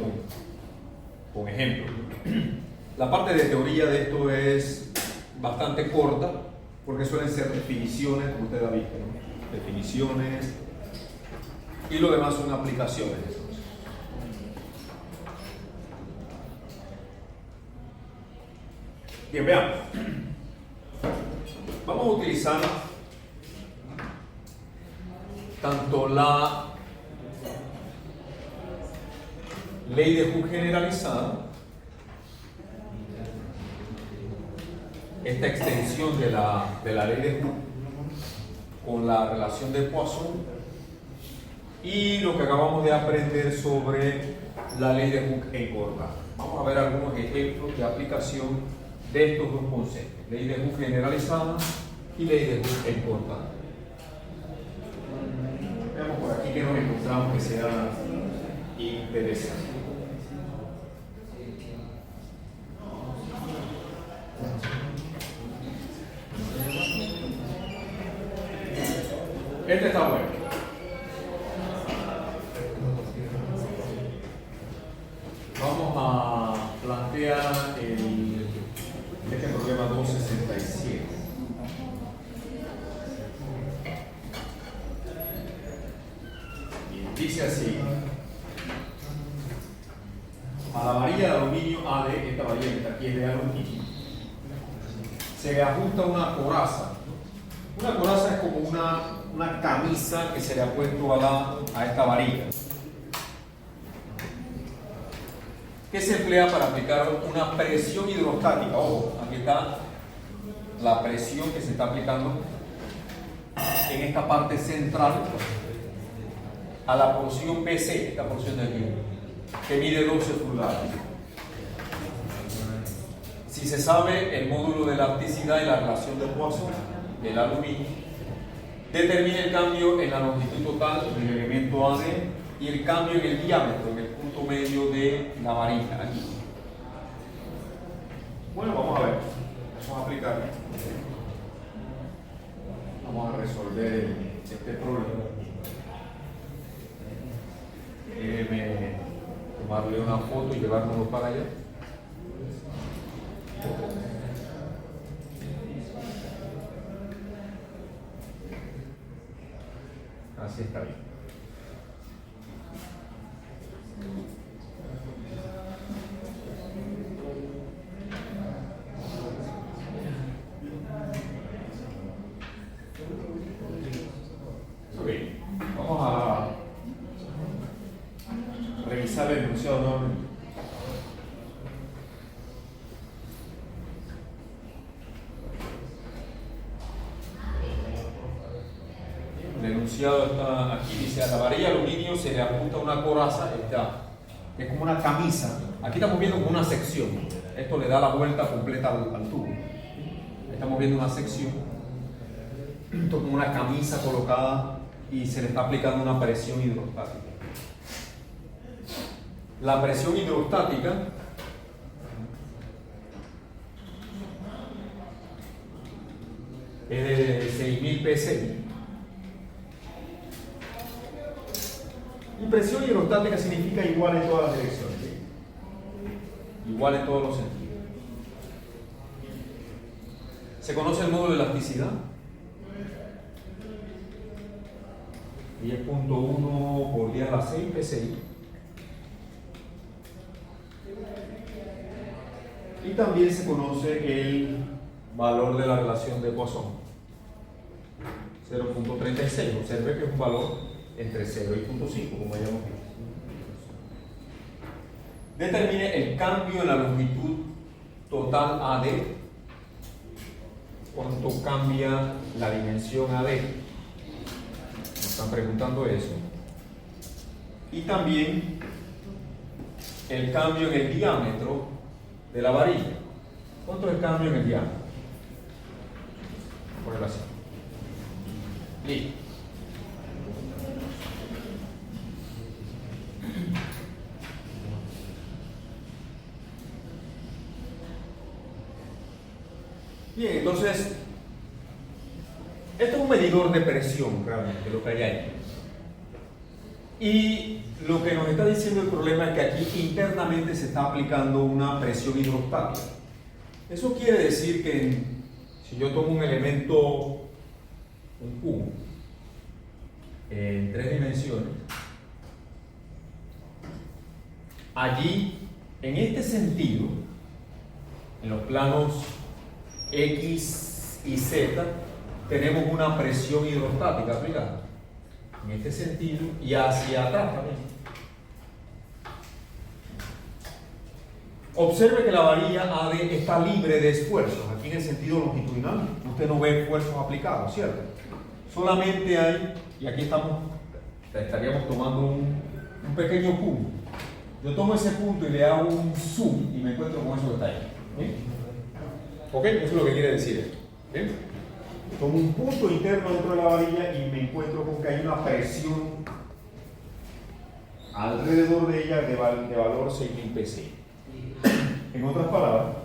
con ejemplos. La parte de teoría de esto es bastante corta porque suelen ser definiciones, como usted ha visto, ¿no? Definiciones, y lo demás son aplicaciones. Bien, veamos. Vamos a utilizar tanto la ley de Hooke generalizada, esta extensión de la ley de Hooke con la relación de Poisson, y lo que acabamos de aprender sobre la ley de Hooke en corta. Vamos a ver algunos ejemplos de aplicación de estos dos conceptos: ley de Hooke generalizada y ley de Hooke en corta. Veamos por aquí que nos encontramos que sea interesante. Este está bueno. Vamos a plantear este problema 267. Bien, dice así: a la varilla de aluminio AD, esta varilla que está aquí es de aluminio, se le ajusta una coraza. Una coraza es como una camisa que se le ha puesto a esta varilla, que se emplea para aplicar una presión hidrostática. Ojo, aquí está la presión que se está aplicando en esta parte central a la porción BC, esta porción de aquí, que mide 12 pulgadas. Si se sabe el módulo de elasticidad y la relación de Poisson del aluminio, determina el cambio en la longitud total del elemento AD y el cambio en el diámetro, en el punto medio de la varilla, aquí. Bueno, vamos a ver, vamos a aplicar, vamos a resolver este problema. Déjeme tomarle una foto y llevárnoslo para allá. Así está bien. Okay. Vamos a revisar el enunciado nuevamente. El enunciado está aquí, dice: a la varilla de aluminio se le apunta una coraza, es como una camisa. Aquí estamos viendo como una sección. Esto le da la vuelta completa al tubo. Estamos viendo una sección esto es como una camisa colocada y se le está aplicando una presión hidrostática. La presión hidrostática es de 6.000 psi. Y presión hidrostática significa igual en todas las direcciones, ¿sí? Igual en todos los sentidos. ¿Se conoce el módulo de elasticidad? 10.1 por 10 a la 6 psi. Y también se conoce el valor de la relación de Poisson, 0.36. Observe que es un valor entre 0 y 0.5, como hayamos visto. Determine el cambio en la longitud total AD. ¿Cuánto cambia la dimensión AD? Nos están preguntando eso. Y también el cambio en el diámetro de la varilla. ¿Cuánto es el cambio en el diámetro? Por así. Listo. Bien, entonces, esto es un medidor de presión realmente, lo que hay ahí. Y lo que nos está diciendo el problema es que aquí internamente se está aplicando una presión hidrostática. Eso quiere decir que si yo tomo un elemento, un cubo, en 3 dimensiones, allí, en este sentido, en los planos X y Z, tenemos una presión hidrostática aplicada. En este sentido y hacia atrás también. Observe que la varilla AD está libre de esfuerzos, aquí en el sentido longitudinal. Usted no ve esfuerzos aplicados, ¿cierto? Solamente hay, y aquí estaríamos tomando un pequeño punto. Yo tomo ese punto y le hago un zoom y me encuentro con eso que está ahí. ¿Sí? ¿Ok? Eso es lo que quiere decir esto. ¿Sí? Tomo un punto interno dentro de la varilla y me encuentro con que hay una presión alrededor de ella de valor 6.000 psi. En otras palabras,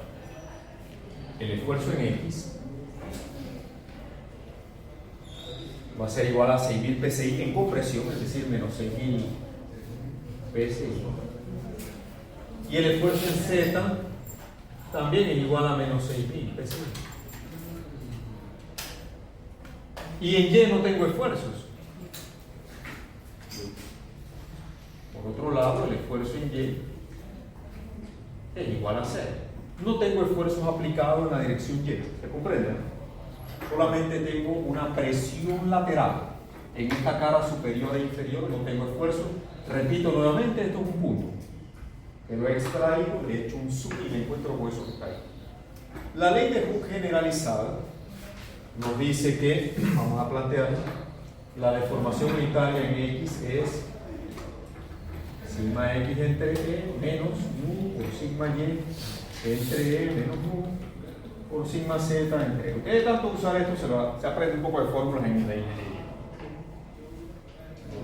el esfuerzo en X va a ser igual a 6.000 psi en compresión, es decir, menos 6.000 psi. Y el esfuerzo en Z también es igual a menos 6.000 psi. Y en Y no tengo esfuerzos. Por otro lado, el esfuerzo en Y es igual a 0. No tengo esfuerzos aplicados en la dirección Y. ¿Se comprende? Solamente tengo una presión lateral en esta cara superior e inferior. No tengo esfuerzo. Repito nuevamente, esto es un punto. Que lo he extraído, le he hecho un zoom y me encuentro con eso que está ahí. La ley de Hooke generalizada nos dice que, vamos a plantear, la deformación unitaria en X es sigma X entre E menos mu por sigma Y entre E menos mu por sigma Z entre E. Ustedes tanto usar esto se aprende un poco de fórmulas en la ingeniería.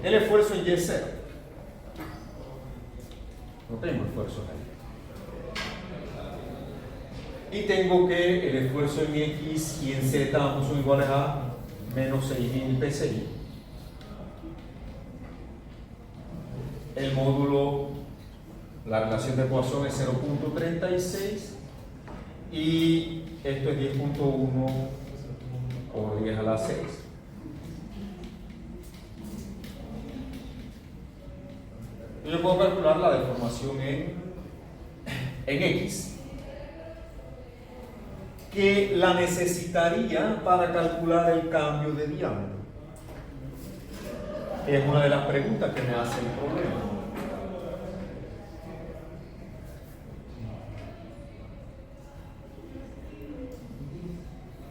El esfuerzo en Y es 0. No tengo esfuerzo ahí. Y tengo que el esfuerzo en X y en Z ambos son iguales a menos 6.000 psi. El módulo, la relación de Poisson es 0.36 y esto es 10.1 por 10 a la 6. Yo puedo calcular la deformación en X, que la necesitaría para calcular el cambio de diámetro. Es una de las preguntas que me hace el problema.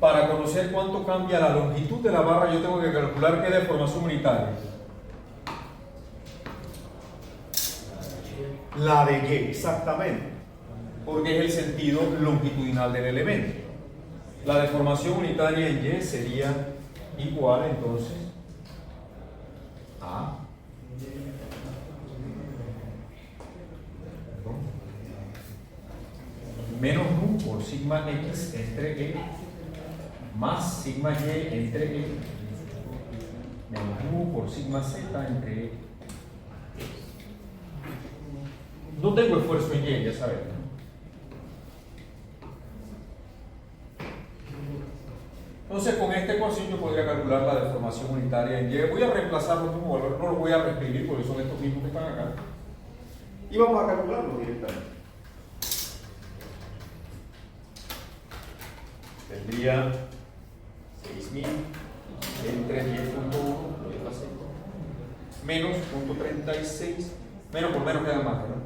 Para conocer cuánto cambia la longitud de la barra, yo tengo que calcular qué deformación unitaria. La de Y, exactamente, porque es el sentido longitudinal del elemento. La deformación unitaria en Y sería igual entonces a menos nu por sigma x entre e más sigma y entre e menos nu por sigma z entre e. No tengo esfuerzo en y, ya saben, ¿no? Entonces, con esta ecuación yo podría calcular la deformación unitaria en y. Voy a reemplazar los mismos valores, no los voy a reescribir porque son estos mismos que están acá. Y vamos a calcularlos directamente. Tendría 6000 entre 10.1 menos 0.36, menos por menos queda más, ¿verdad?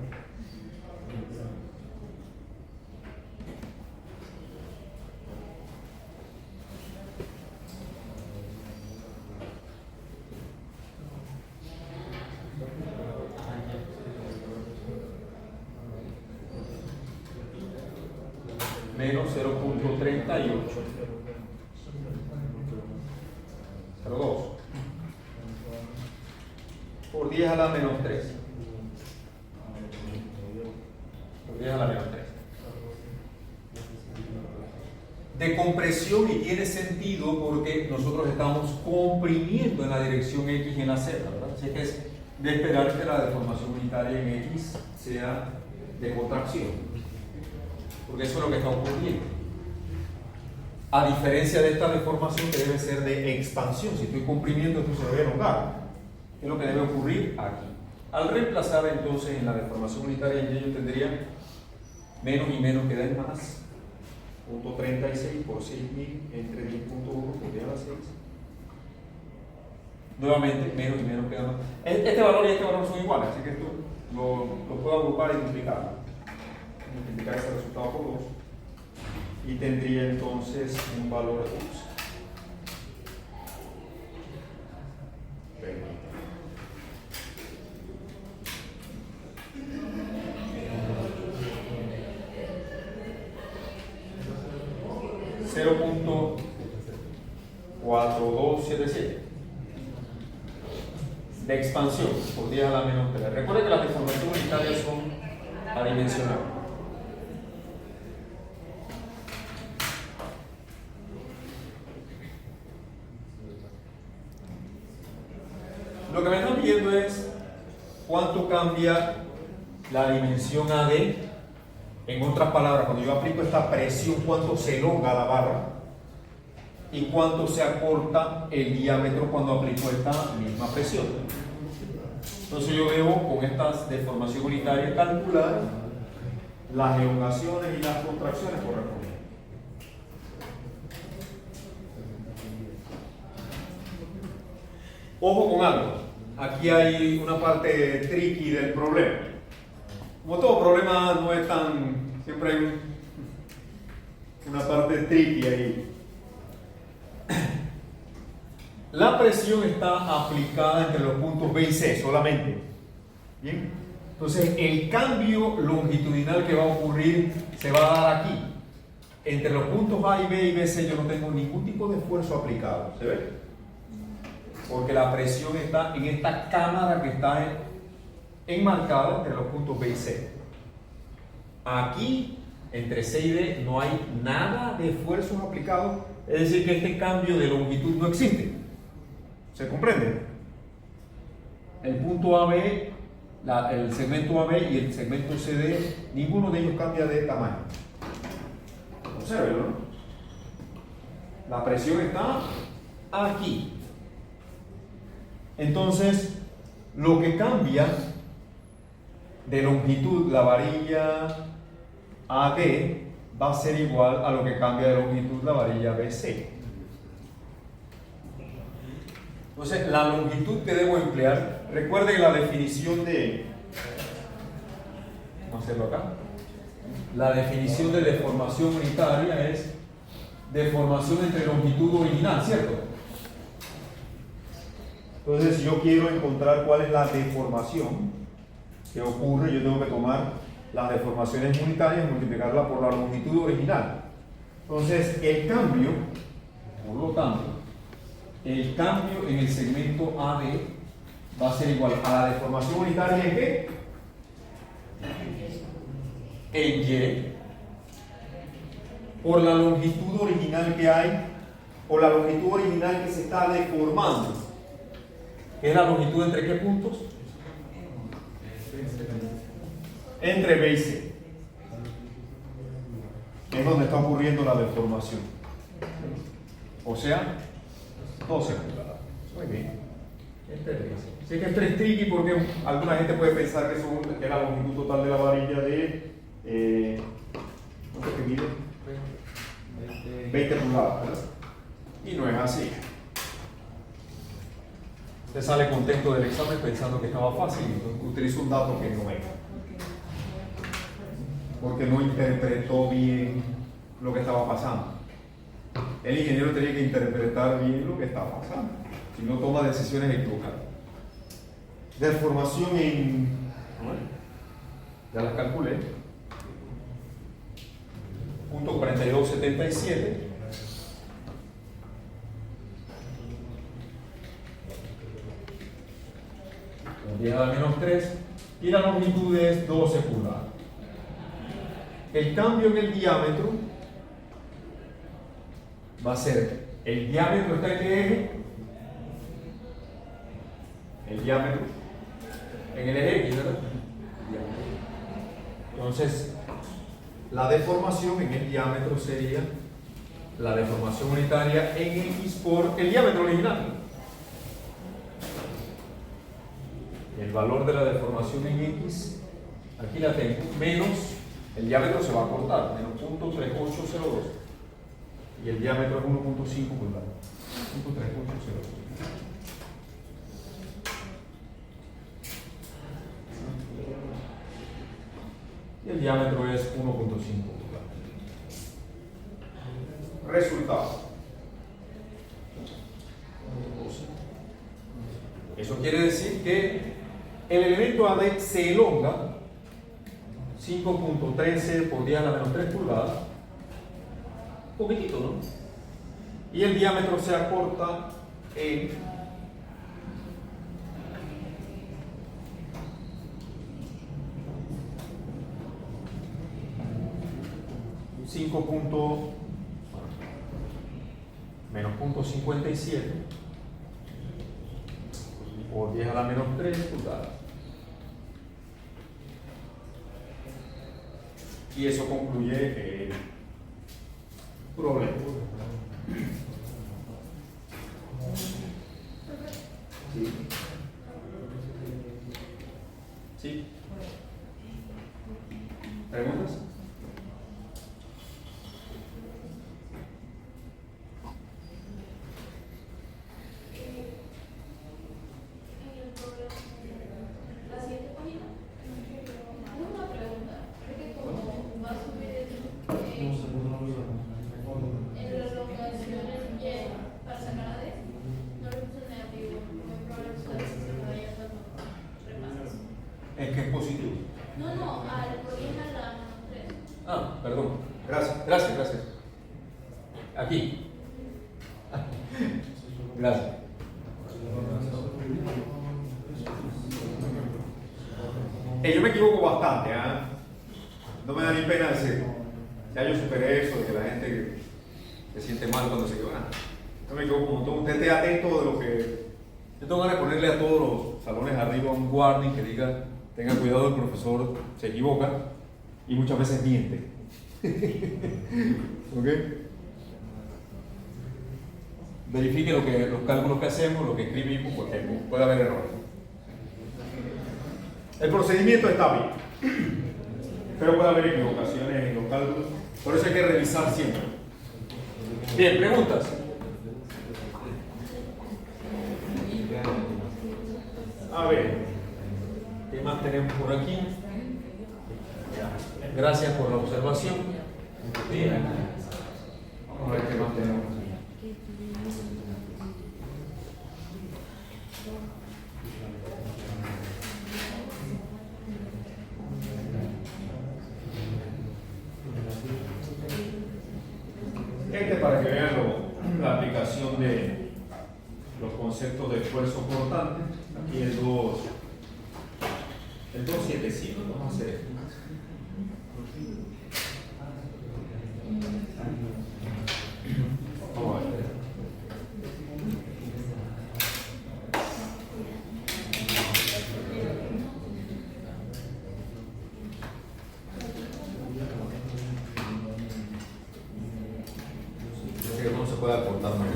Menos 0.38. 0.2 por 10 a la menos 3. Por 10 a la menos 3. De compresión, y tiene sentido porque nosotros estamos comprimiendo en la dirección X y en la Z, ¿verdad? Así que es de esperar que la deformación unitaria en X sea de contracción. Porque eso es lo que está ocurriendo. A diferencia de esta deformación que debe ser de expansión, si estoy comprimiendo esto se debe elongar. Es lo que debe ocurrir aquí. Al reemplazar entonces en la deformación unitaria en Y yo tendría menos y menos queda en más. 0.36 por 6000 entre 10.1 por 10 a la 6. Nuevamente menos y menos queda más. Este valor y este valor son iguales, así que esto lo puedo agrupar y multiplicar. Multiplicar ese resultado por 2 y tendría entonces un valor de 0.4277 de expansión por 10 a la menos 3. Recuerden que las deformaciones unitarias son adimensionales. Lo que me están pidiendo es cuánto cambia la dimensión AD. En otras palabras, cuando yo aplico esta presión, cuánto se elonga la barra y cuánto se acorta el diámetro cuando aplico esta misma presión. Entonces yo debo con estas deformación unitaria calcular las elongaciones y las contracciones correspondientes. Ojo con algo, aquí hay una parte tricky del problema. Como todo problema no es tan, siempre hay una parte tricky ahí. La presión está aplicada entre los puntos B y C solamente. Bien, entonces el cambio longitudinal que va a ocurrir se va a dar aquí. Entre los puntos A y B y BC yo no tengo ningún tipo de esfuerzo aplicado. ¿Se ve? Porque la presión está en esta cámara que está enmarcada entre los puntos B y C. Aquí, entre C y D, no hay nada de esfuerzos aplicados, es decir, que este cambio de longitud no existe. ¿Se comprende? El punto AB, el segmento AB y el segmento CD, ninguno de ellos cambia de tamaño. Observen, ¿no? La presión está aquí. Entonces, lo que cambia de longitud la varilla AD va a ser igual a lo que cambia de longitud la varilla BC. Entonces, la longitud que debo emplear, recuerden la definición de, vamos a hacerlo acá, la definición de deformación unitaria es deformación entre longitud original, ¿cierto? Entonces, si yo quiero encontrar cuál es la deformación que ocurre, yo tengo que tomar las deformaciones unitarias y multiplicarla por la longitud original. Entonces, el cambio, por lo tanto, el cambio en el segmento AD va a ser igual a la deformación unitaria en qué? En Y, por la longitud original que hay, o la longitud original que se está deformando. ¿Es la longitud entre qué puntos? Entre B y C. Es donde está ocurriendo la deformación. O sea, 12 pulgadas. Muy bien. Sé que esto es tricky porque alguna gente puede pensar que eso es la longitud total de la varilla de ¿cuánto que mide? 20 pulgadas, ¿verdad? Y no es así. Usted sale contento del examen pensando que estaba fácil y utiliza un dato que no es. Porque no interpretó bien lo que estaba pasando. El ingeniero tenía que interpretar bien lo que estaba pasando, si no toma decisiones equivocadas. Deformación en... ya las calculé. Punto 4277. Con 10 a la menos 3. Y la longitud es 12 pulgadas. El cambio en el diámetro va a ser, el diámetro está en qué eje? El diámetro en el eje X, ¿verdad? Entonces, la deformación en el diámetro sería la deformación unitaria en X por el diámetro original. El valor de la deformación en X, aquí la tengo, menos, el diámetro se va a cortar, menos 0.3802. Y el diámetro es 1.5 pulgadas. 1.3802. Y el diámetro es 1.5 pulgadas. Resultado. Eso quiere decir que el elemento AD se elonga 5.13 por 10 a la menos 3 pulgadas. Un poquitito, ¿no? Y el diámetro se acorta en 5. Menos 0.57 por 10 a la menos 3 pulgadas. Y eso concluye el problema. Sí. ¿Sí? ¿Preguntas? ¿En qué es positivo? No, al poner a la 3. Ah, perdón. Gracias. Aquí. Gracias. Yo me equivoco bastante, ¿eh? No me da ni pena decirlo. Ya yo superé eso de que la gente se siente mal cuando se equivoca. Yo me equivoco un montón. Usted esté atento de lo que... Yo tengo ganas de ponerle a todos los salones arriba un warning que diga: tenga cuidado, el profesor se equivoca y muchas veces miente. ¿Ok? Verifique los cálculos que hacemos, lo que escribimos, porque puede haber errores. El procedimiento está bien, pero puede haber equivocaciones en los cálculos, por eso hay que revisar siempre. Bien, preguntas. A ver, ¿qué más tenemos por aquí? Gracias por la observación. Bien. Vamos a ver qué más tenemos aquí. Para que vean la aplicación los conceptos de esfuerzo cortante. Aquí el 275, vamos a hacer esto. Vamos a ver. Yo sé que no se puede acortar más.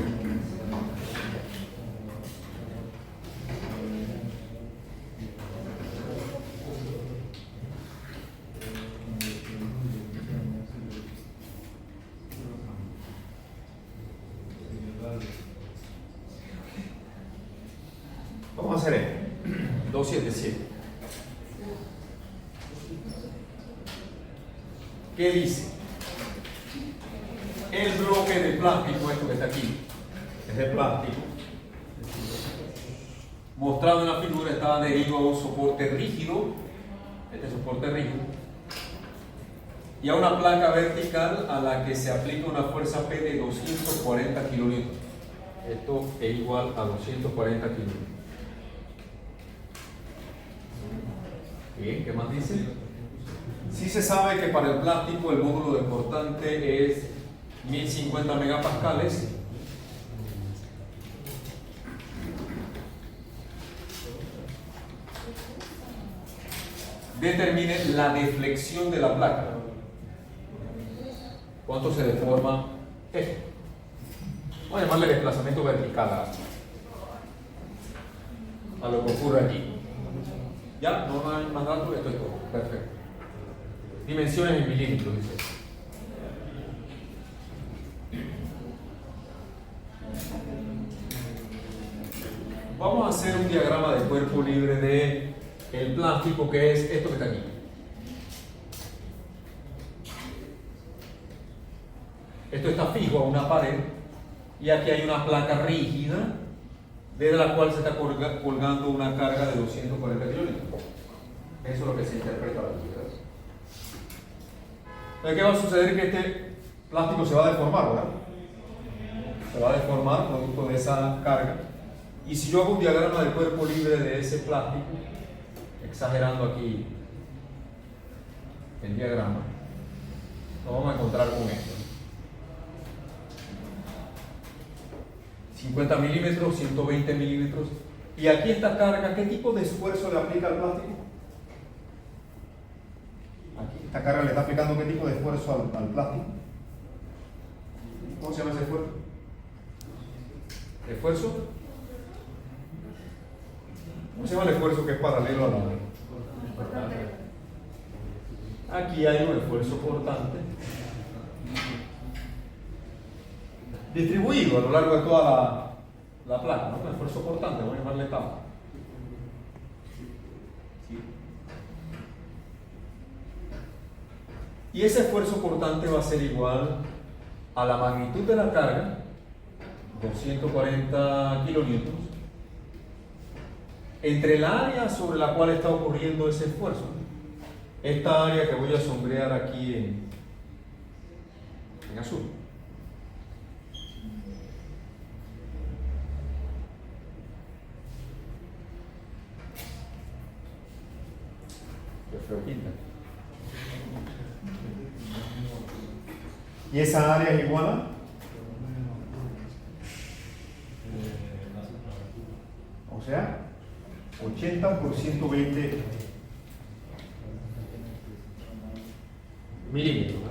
Vamos a hacer esto. 277. ¿Qué dice? El bloque de plástico, esto que está aquí, es de plástico, mostrado en la figura, está adherido a un soporte rígido, este soporte rígido, y a una placa vertical a la que se aplica una fuerza P de 240 kN. Esto es igual a 240 kN. Bien, ¿qué más dice? Sí se sabe que para el plástico el módulo de cortante es 1050 megapascales. Determine la deflexión de la placa. ¿Cuánto se deforma esto? Vamos a llamarle desplazamiento vertical a lo que ocurre aquí. Ya, no hay más datos, esto es todo. Perfecto. Dimensiones en milímetros, dice. Vamos a hacer un diagrama de cuerpo libre de el plástico, que es esto que está aquí. Esto está fijo a una pared y aquí hay una placa rígida desde la cual se está colgando una carga de 240 kilómetros. Eso es lo que se interpreta aquí, ¿verdad? Entonces, ¿qué va a suceder? Que este plástico se va a deformar, ¿verdad? Se va a deformar producto de esa carga. Y si yo hago un diagrama de cuerpo libre de ese plástico, exagerando aquí el diagrama, nos vamos a encontrar con esto. 50 milímetros, 120 milímetros. Y aquí esta carga, ¿qué tipo de esfuerzo le aplica al plástico? Aquí, esta carga le está aplicando qué tipo de esfuerzo al plástico. ¿Cómo se llama ese esfuerzo? ¿Esfuerzo? ¿Cómo se llama el esfuerzo que es paralelo a la? Aquí hay un esfuerzo cortante distribuido a lo largo de toda la placa, ¿no? Un esfuerzo cortante, vamos a llamarle etapa. Y ese esfuerzo cortante va a ser igual a la magnitud de la carga, 240 kilonewtons, entre el área sobre la cual está ocurriendo ese esfuerzo. Esta área que voy a sombrear aquí en azul. ¿Y esa área es igual a? O sea, 80 por 120 milímetros.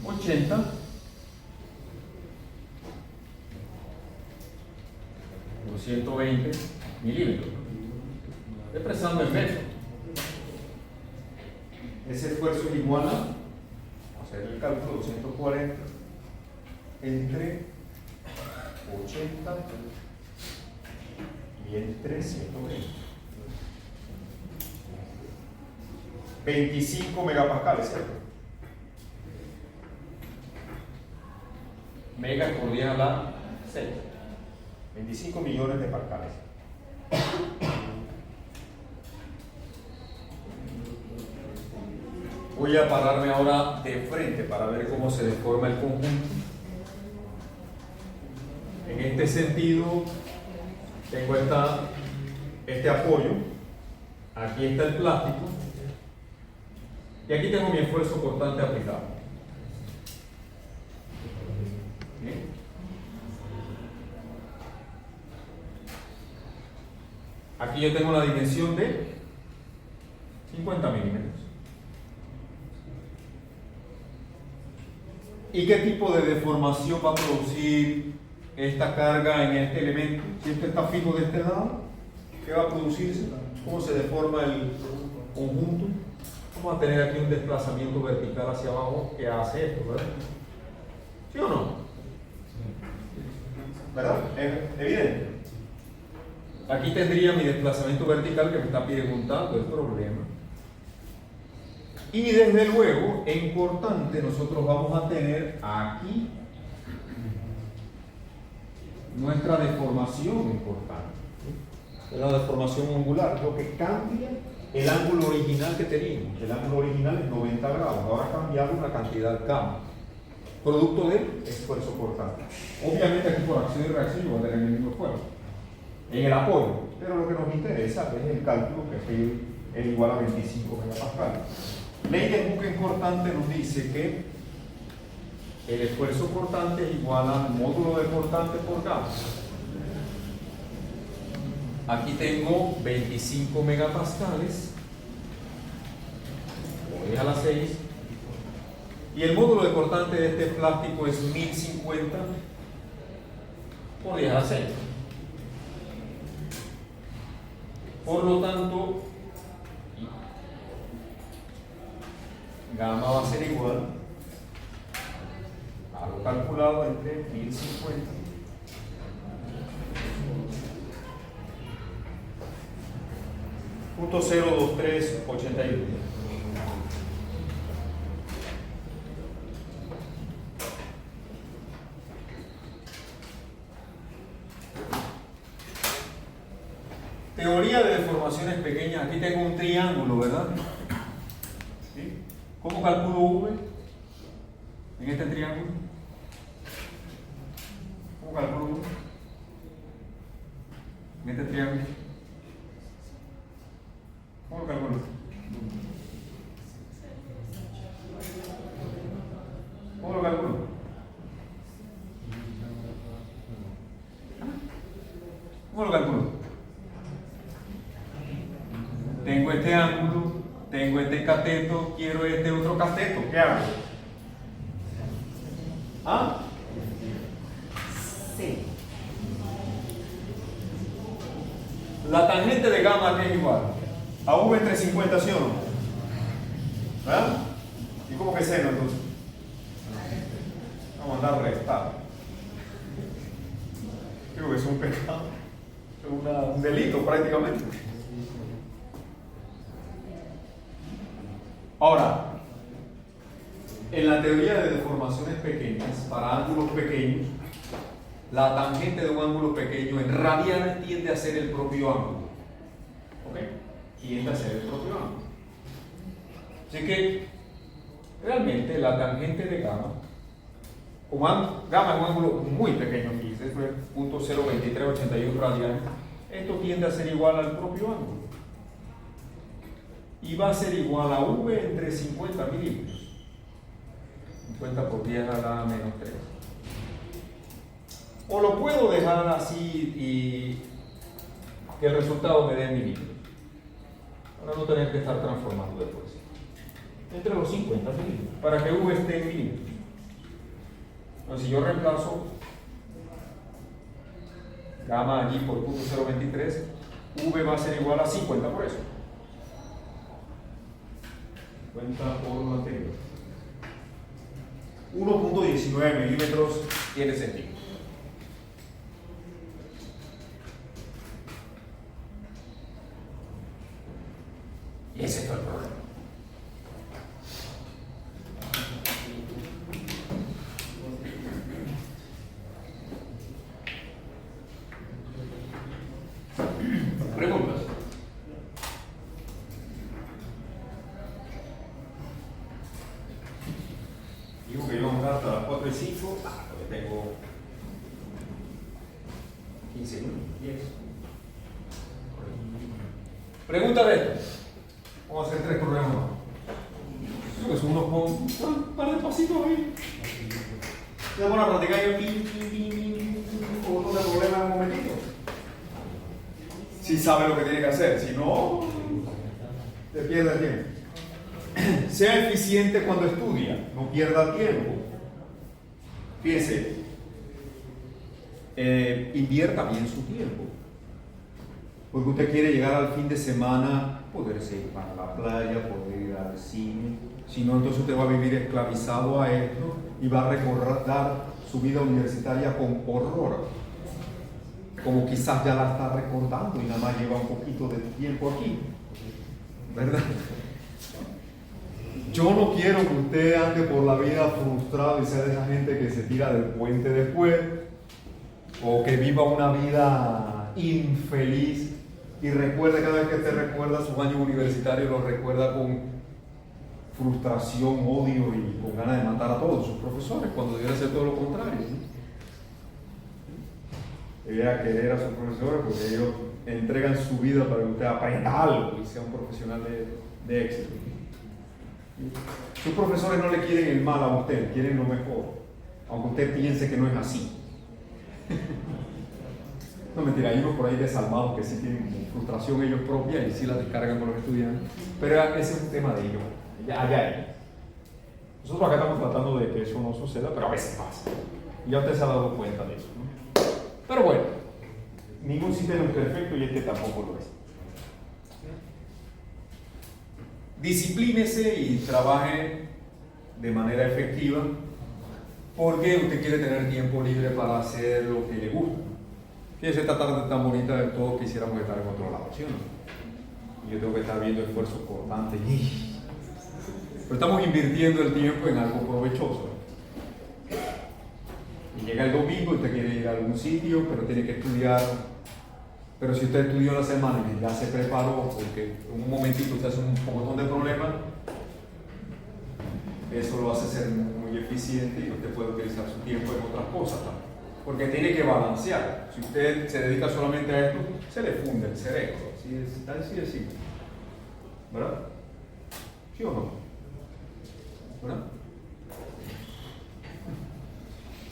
80 por 120 milímetros. Expresando en metros. Ese esfuerzo es igual a, vamos a hacer el cálculo, 240 entre 80 y entre 120. 25 megapascales, ¿cierto? Megas por 10 a la 6. 25 millones de pascales. Voy a pararme ahora de frente para ver cómo se deforma el conjunto. En este sentido, tengo este apoyo, aquí está el plástico, y aquí tengo mi esfuerzo cortante aplicado. ¿Bien? Aquí yo tengo la dimensión de 50 milímetros. ¿Y qué tipo de deformación va a producir esta carga en este elemento? Si esto está fijo de este lado, ¿qué va a producirse? ¿Cómo se deforma el conjunto? Vamos a tener aquí un desplazamiento vertical hacia abajo que hace esto, ¿verdad? ¿Sí o no? ¿Verdad? ¿Es evidente? Aquí tendría mi desplazamiento vertical que me está preguntando el problema. Y desde luego, en cortante, nosotros vamos a tener aquí nuestra deformación en cortante. La deformación angular, lo que cambia el ángulo original que teníamos. El ángulo original es 90 grados, ahora ha cambiado una cantidad gamma, producto del esfuerzo cortante. Obviamente aquí por acción y reacción yo voy a tener el mismo esfuerzo en el apoyo, pero lo que nos interesa es el cálculo que es igual a 25 megapascales. Ley de Hooke en cortante nos dice que el esfuerzo cortante es igual al módulo de cortante por gamma. Aquí tengo 25 megapascales, o 10 a la 6, y el módulo de cortante de este plástico es 1050 por 10 a la 6. Por lo tanto, gamma va a ser igual a lo calculado entre 1050 .02381. Teoría de deformaciones pequeñas. Aquí tengo un triángulo, ¿verdad? ¿Sí? ¿Cómo calculo V en este triángulo? ¿Cómo calculo V en este triángulo? ¿Cómo lo calculo? ¿Cómo lo calculo? ¿Cómo lo calculo? Tengo este ángulo, tengo este cateto, quiero este otro cateto. ¿Qué hago? ¿Ah? Sí. La tangente de gamma es igual a V entre 50, ¿sí o no? ¿Verdad? ¿Y cómo que seno entonces? Vamos a andar restar. Creo que es un pecado, es un delito prácticamente. Ahora, en la teoría de deformaciones pequeñas, para ángulos pequeños, la tangente de un ángulo pequeño en radianes tiende a ser el propio ángulo. ¿Ok? Tiende a ser el propio ángulo. Así que, realmente, la tangente de gamma, como gamma es un ángulo muy pequeño aquí, es .02381 radianes, esto tiende a ser igual al propio ángulo. Y va a ser igual a V entre 50 milímetros. 50 por 10 a la menos 3. O lo puedo dejar así y que el resultado me dé milímetros, para no tener que estar transformando después. Entre los 50 milímetros, para que V esté en milímetros. Entonces, si yo reemplazo gamma allí por .023, V va a ser igual a 50 por eso. 50 por lo anterior. 1.19 milímetros tiene sentido. Y ese es todo el problema. Preguntas. Digo que íbamos a dar hasta las 4:05, porque tengo 15 minutos, 10. Pregunta de esto. Vamos a hacer 3 problemas más. Creo que son unos con un par de pasitos ahí. Ya van a practicar yo con otro problema en un momentito. Si sabe lo que tiene que hacer, si no, te pierde el tiempo. Sea eficiente cuando estudia, no pierda tiempo. Fíjense, invierta bien su tiempo. Porque usted quiere llegar al fin de semana, poderse ir para la playa, poder ir al cine. Si no, entonces usted va a vivir esclavizado a esto y va a recordar su vida universitaria con horror. Como quizás ya la está recordando y nada más lleva un poquito de tiempo aquí. ¿Verdad? Yo no quiero que usted ande por la vida frustrado y sea de esa gente que se tira del puente después, o que viva una vida infeliz y recuerde cada vez que te recuerda sus años universitarios, lo recuerda con frustración, odio y con ganas de matar a todos sus profesores, cuando debería ser todo lo contrario. Debería querer a sus profesores porque ellos entregan su vida para que usted aprenda algo y sea un profesional de éxito. Sus profesores no le quieren el mal a usted, quieren lo mejor, aunque usted piense que no es así. No, mentira, hay unos por ahí desalmados que sí tienen frustración ellos propia y sí la descargan con los estudiantes, pero ese es un tema de ellos, allá. Nosotros acá estamos tratando de que eso no suceda, pero a veces pasa. Y ya usted se ha dado cuenta de eso, ¿no? Pero bueno, ningún sistema es perfecto y este tampoco lo es. Disciplínese y trabaje de manera efectiva porque usted quiere tener tiempo libre para hacer lo que le gusta. Fíjese esta tarde tan bonita de todos quisiéramos estar en otro lado, ¿sí o no? Yo tengo que estar viendo esfuerzos constantes. Pero estamos invirtiendo el tiempo en algo provechoso. Y llega el domingo y usted quiere ir a algún sitio, pero tiene que estudiar. Pero si usted estudió la semana y ya se preparó, porque en un momentito usted hace un montón de problemas, eso lo hace ser muy eficiente y usted puede utilizar su tiempo en otras cosas también. Porque tiene que balancear. Si usted se dedica solamente a esto, se le funde el cerebro. Así de simple. ¿Verdad? ¿Sí o no? ¿Verdad?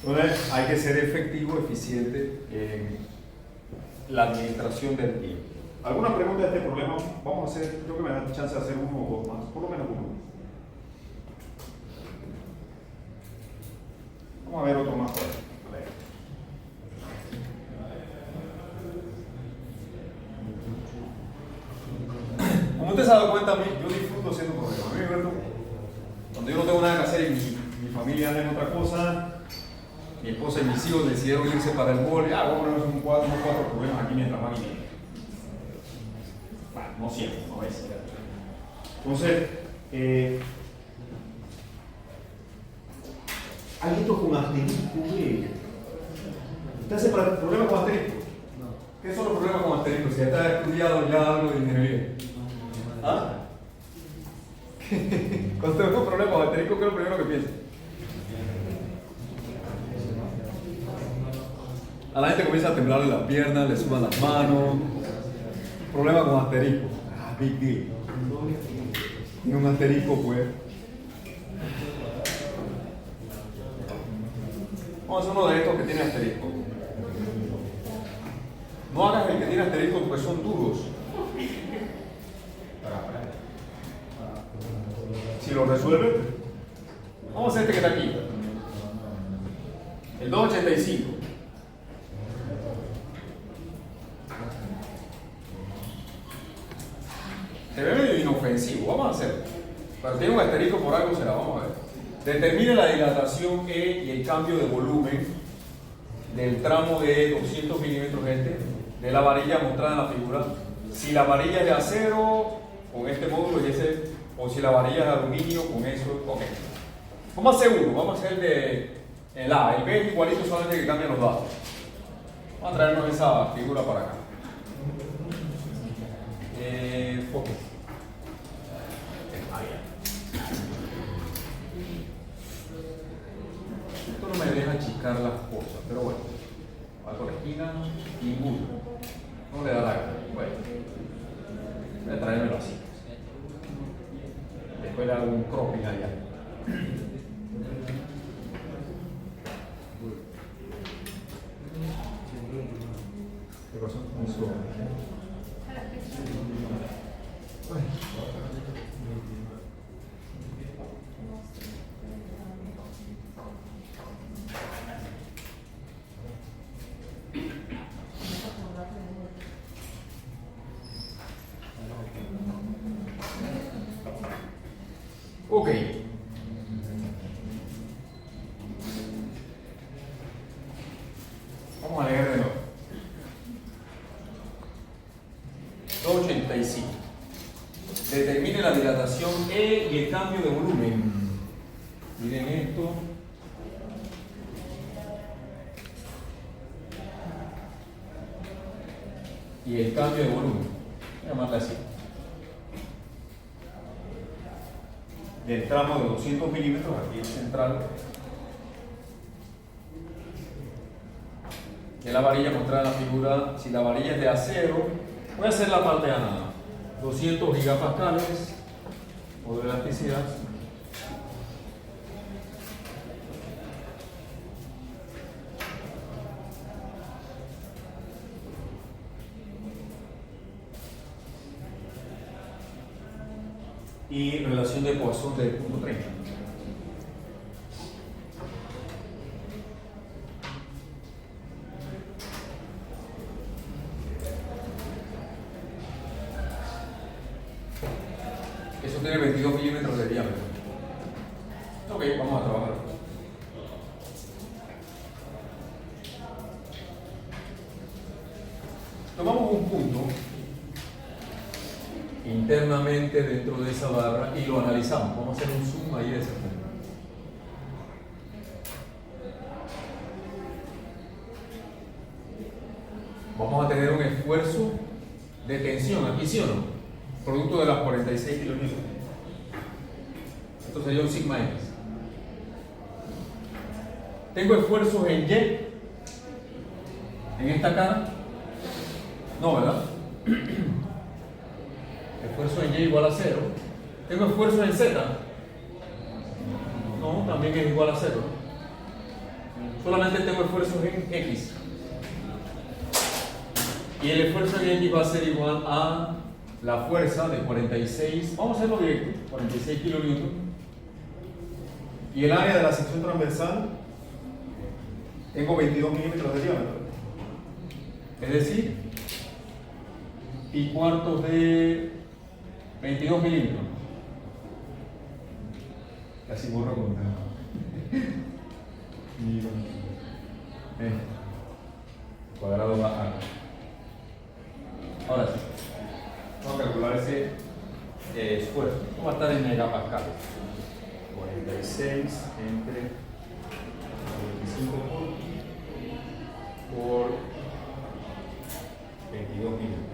Entonces hay que ser efectivo, eficiente en la administración del tiempo. ¿Alguna pregunta de este problema? Vamos a hacer, creo que me da chance de hacer uno o dos más, por lo menos uno. Vamos a ver otro más por ahí. Como usted se ha dado cuenta, yo disfruto haciendo problemas. A mí me divierto cuando yo no tengo nada que hacer y mi familia anda en otra cosa. Mi esposa y mis hijos decidieron irse para el mall. Vamos a ponernos unos cuatro problemas aquí mientras van y vienen. Bueno, no siempre, no es. Entonces, hay estos con asterisco. ¿Usted hace problemas con asterisco? No. ¿Qué son los problemas con asterisco? Si está estudiado ya algo de ingeniería. ¿Ah? Cuando tengo un problema con asterisco, ¿qué es lo primero que piensa? A la gente comienza a temblarle las piernas, le suban las manos. Problema con asterisco. Big deal. Tiene un asterisco, pues. Vamos a hacer uno de estos que tiene asterisco. No hagas el que tiene asterisco porque son duros. Si lo resuelve, vamos a hacer este que está aquí. El 285. Se ve medio inofensivo, vamos a hacerlo. Pero tiene un asterisco por algo, será, vamos a ver. Determine la dilatación E y el cambio de volumen del tramo de 200 milímetros de la varilla mostrada en la figura. Si la varilla es de acero, con este módulo y ese, o si la varilla es de aluminio, con eso, ok. Vamos a hacer uno, vamos a hacer el A, el B es igualito, solamente que cambian los datos. Vamos a traernos esa figura para acá. Foco. Esto no me deja achicar las cosas, pero bueno, va por aquí. esquina, ninguno. No le da la gana. Bueno, voy a traérmelo así. Después le hago un cropping allá. ¿Qué pasó? Muy suave. Ok. Vamos a leer de nuevo. 285. Determine la dilatación E y el cambio de volumen. Miren esto. Y el cambio de volumen. Voy a llamarla así. Del tramo de 200 milímetros, aquí el central, que la varilla mostrada en la figura. Si la varilla es de acero, voy a hacer la parte ganada. 200 gigapascales o de elasticidad. Y relación de Poisson del punto 30. Eso tiene 22 milímetros de diámetro. Ok, vamos a trabajar. Tomamos un punto internamente dentro de esa barra y lo analizamos. Vamos a hacer un zoom ahí de ese punto. Vamos a tener un esfuerzo de tensión aquí, ¿sí o no? Producto de las 46 kilonewtons. Esto sería un sigma X. Tengo esfuerzos en Y, en esta cara. No, ¿verdad? Esfuerzo en Y igual a 0. ¿Tengo esfuerzo en Z? No, también es igual a 0. Solamente tengo esfuerzos en X. Y el esfuerzo en X va a ser igual a la fuerza de 46. Vamos a hacerlo directo. 46 kilonewtons. Y el área de la sección transversal, tengo 22 milímetros de diámetro. Es decir, pi cuartos de 22 milímetros. Casi borro con cuadrado va a. Ahora sí, vamos a calcular ese esfuerzo. ¿Cómo va a estar en megapascales? 46 entre 25 por 22 milímetros.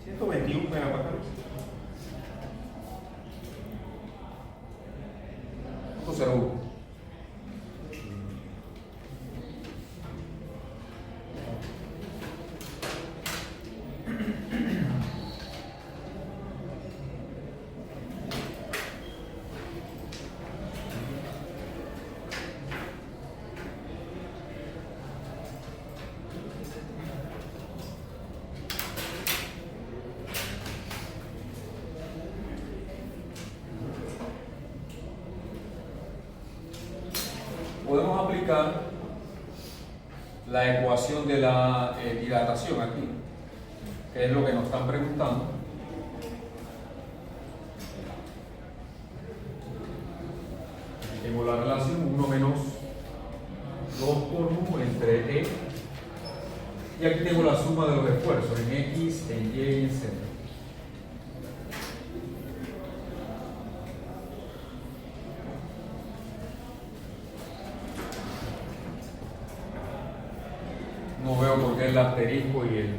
¿121 megapascales? Esto será uno. Podemos aplicar la ecuación de la dilatación aquí, que es lo que nos están preguntando. Aquí tengo la relación 1 menos 2 por U entre E, y aquí tengo la suma de los esfuerzos en X, en Y y en Z. No veo por qué el asterisco y el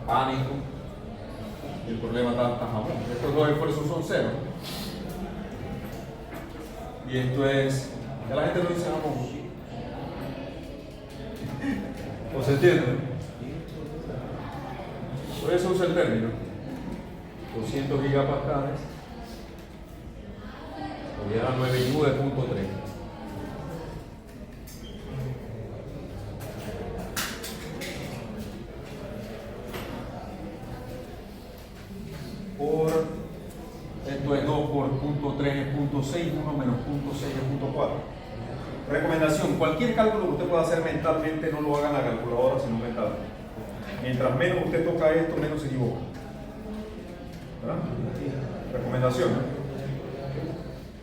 pánico y el problema está jamón. Estos dos esfuerzos son 0. Y esto es Ya la gente no dice jamón. ¿O se entiende? Por eso usa el término. 200 gigapascales. Hoy era 9U de punto 3. Por, esto es 2 por punto 3 es punto 6, 1 menos punto 6 es punto 4. Recomendación, cualquier cálculo que usted pueda hacer mentalmente no lo haga en la calculadora, sino mentalmente. Mientras menos usted toca esto, menos se equivoca. ¿Verdad? Recomendación.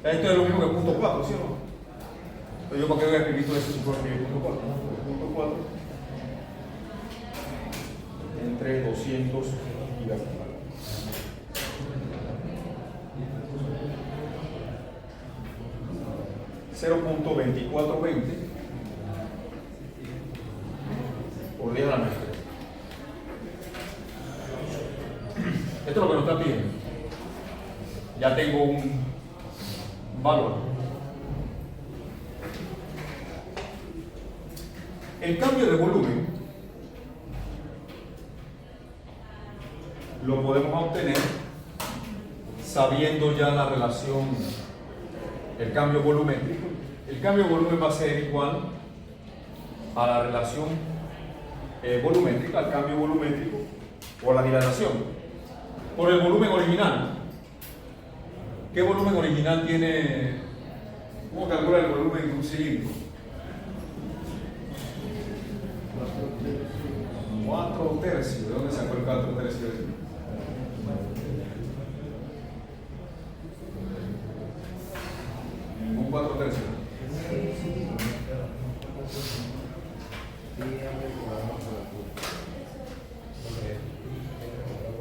Esto es lo mismo que punto 4, ¿sí o no? Entonces yo para qué voy a escribir todo eso si puedo escribir punto 4, ¿no? Punto 4 entre 200 gigapascales. 0.2420 por 10 a la menos 3. Esto es lo que nos está pidiendo. Ya tengo un valor. El cambio de volumen lo podemos obtener sabiendo ya la relación, el cambio volumétrico. El cambio de volumen va a ser igual a la relación volumétrica, al cambio volumétrico o a la dilatación por el volumen original. ¿Qué volumen original tiene? ¿Cómo calcula el volumen de un cilindro? 4 tercios. ¿De dónde sacó el 4 tercios? Ningún 4 tercios.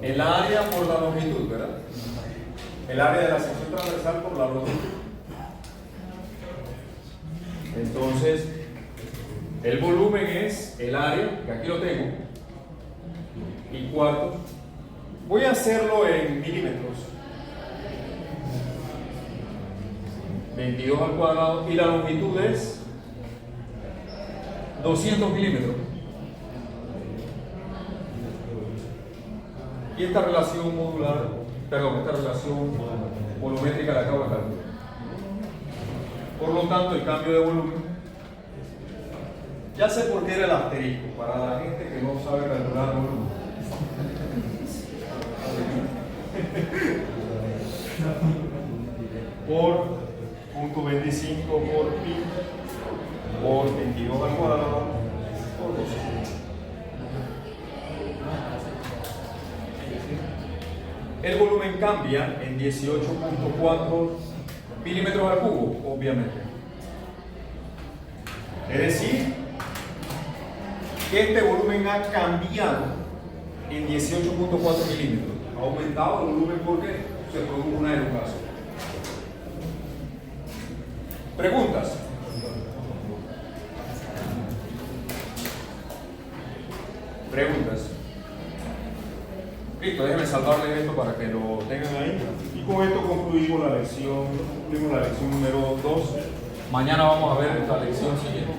El área por la longitud, ¿verdad? El área de la sección transversal por la longitud. Entonces, el volumen es el área, que aquí lo tengo, y cuarto. Voy a hacerlo en milímetros. 22 al cuadrado, y la longitud es 200 milímetros. Y esta relación modular, perdón, esta relación volumétrica la acabo de calcular. Por lo tanto, el cambio de volumen, ya sé por qué era el asterisco, para la gente que no sabe calcular volumen. Por punto 25 por pi por 22 al cuadrado por 2. El volumen cambia en 18.4 milímetros al cubo, obviamente. Es decir, que este volumen ha cambiado en 18.4 milímetros. Ha aumentado el volumen porque se produjo una erogación. ¿Preguntas? ¿Preguntas? Listo, déjenme salvarles esto para que lo tengan ahí. Y con esto concluimos la lección número 2. Mañana vamos a ver la lección siguiente.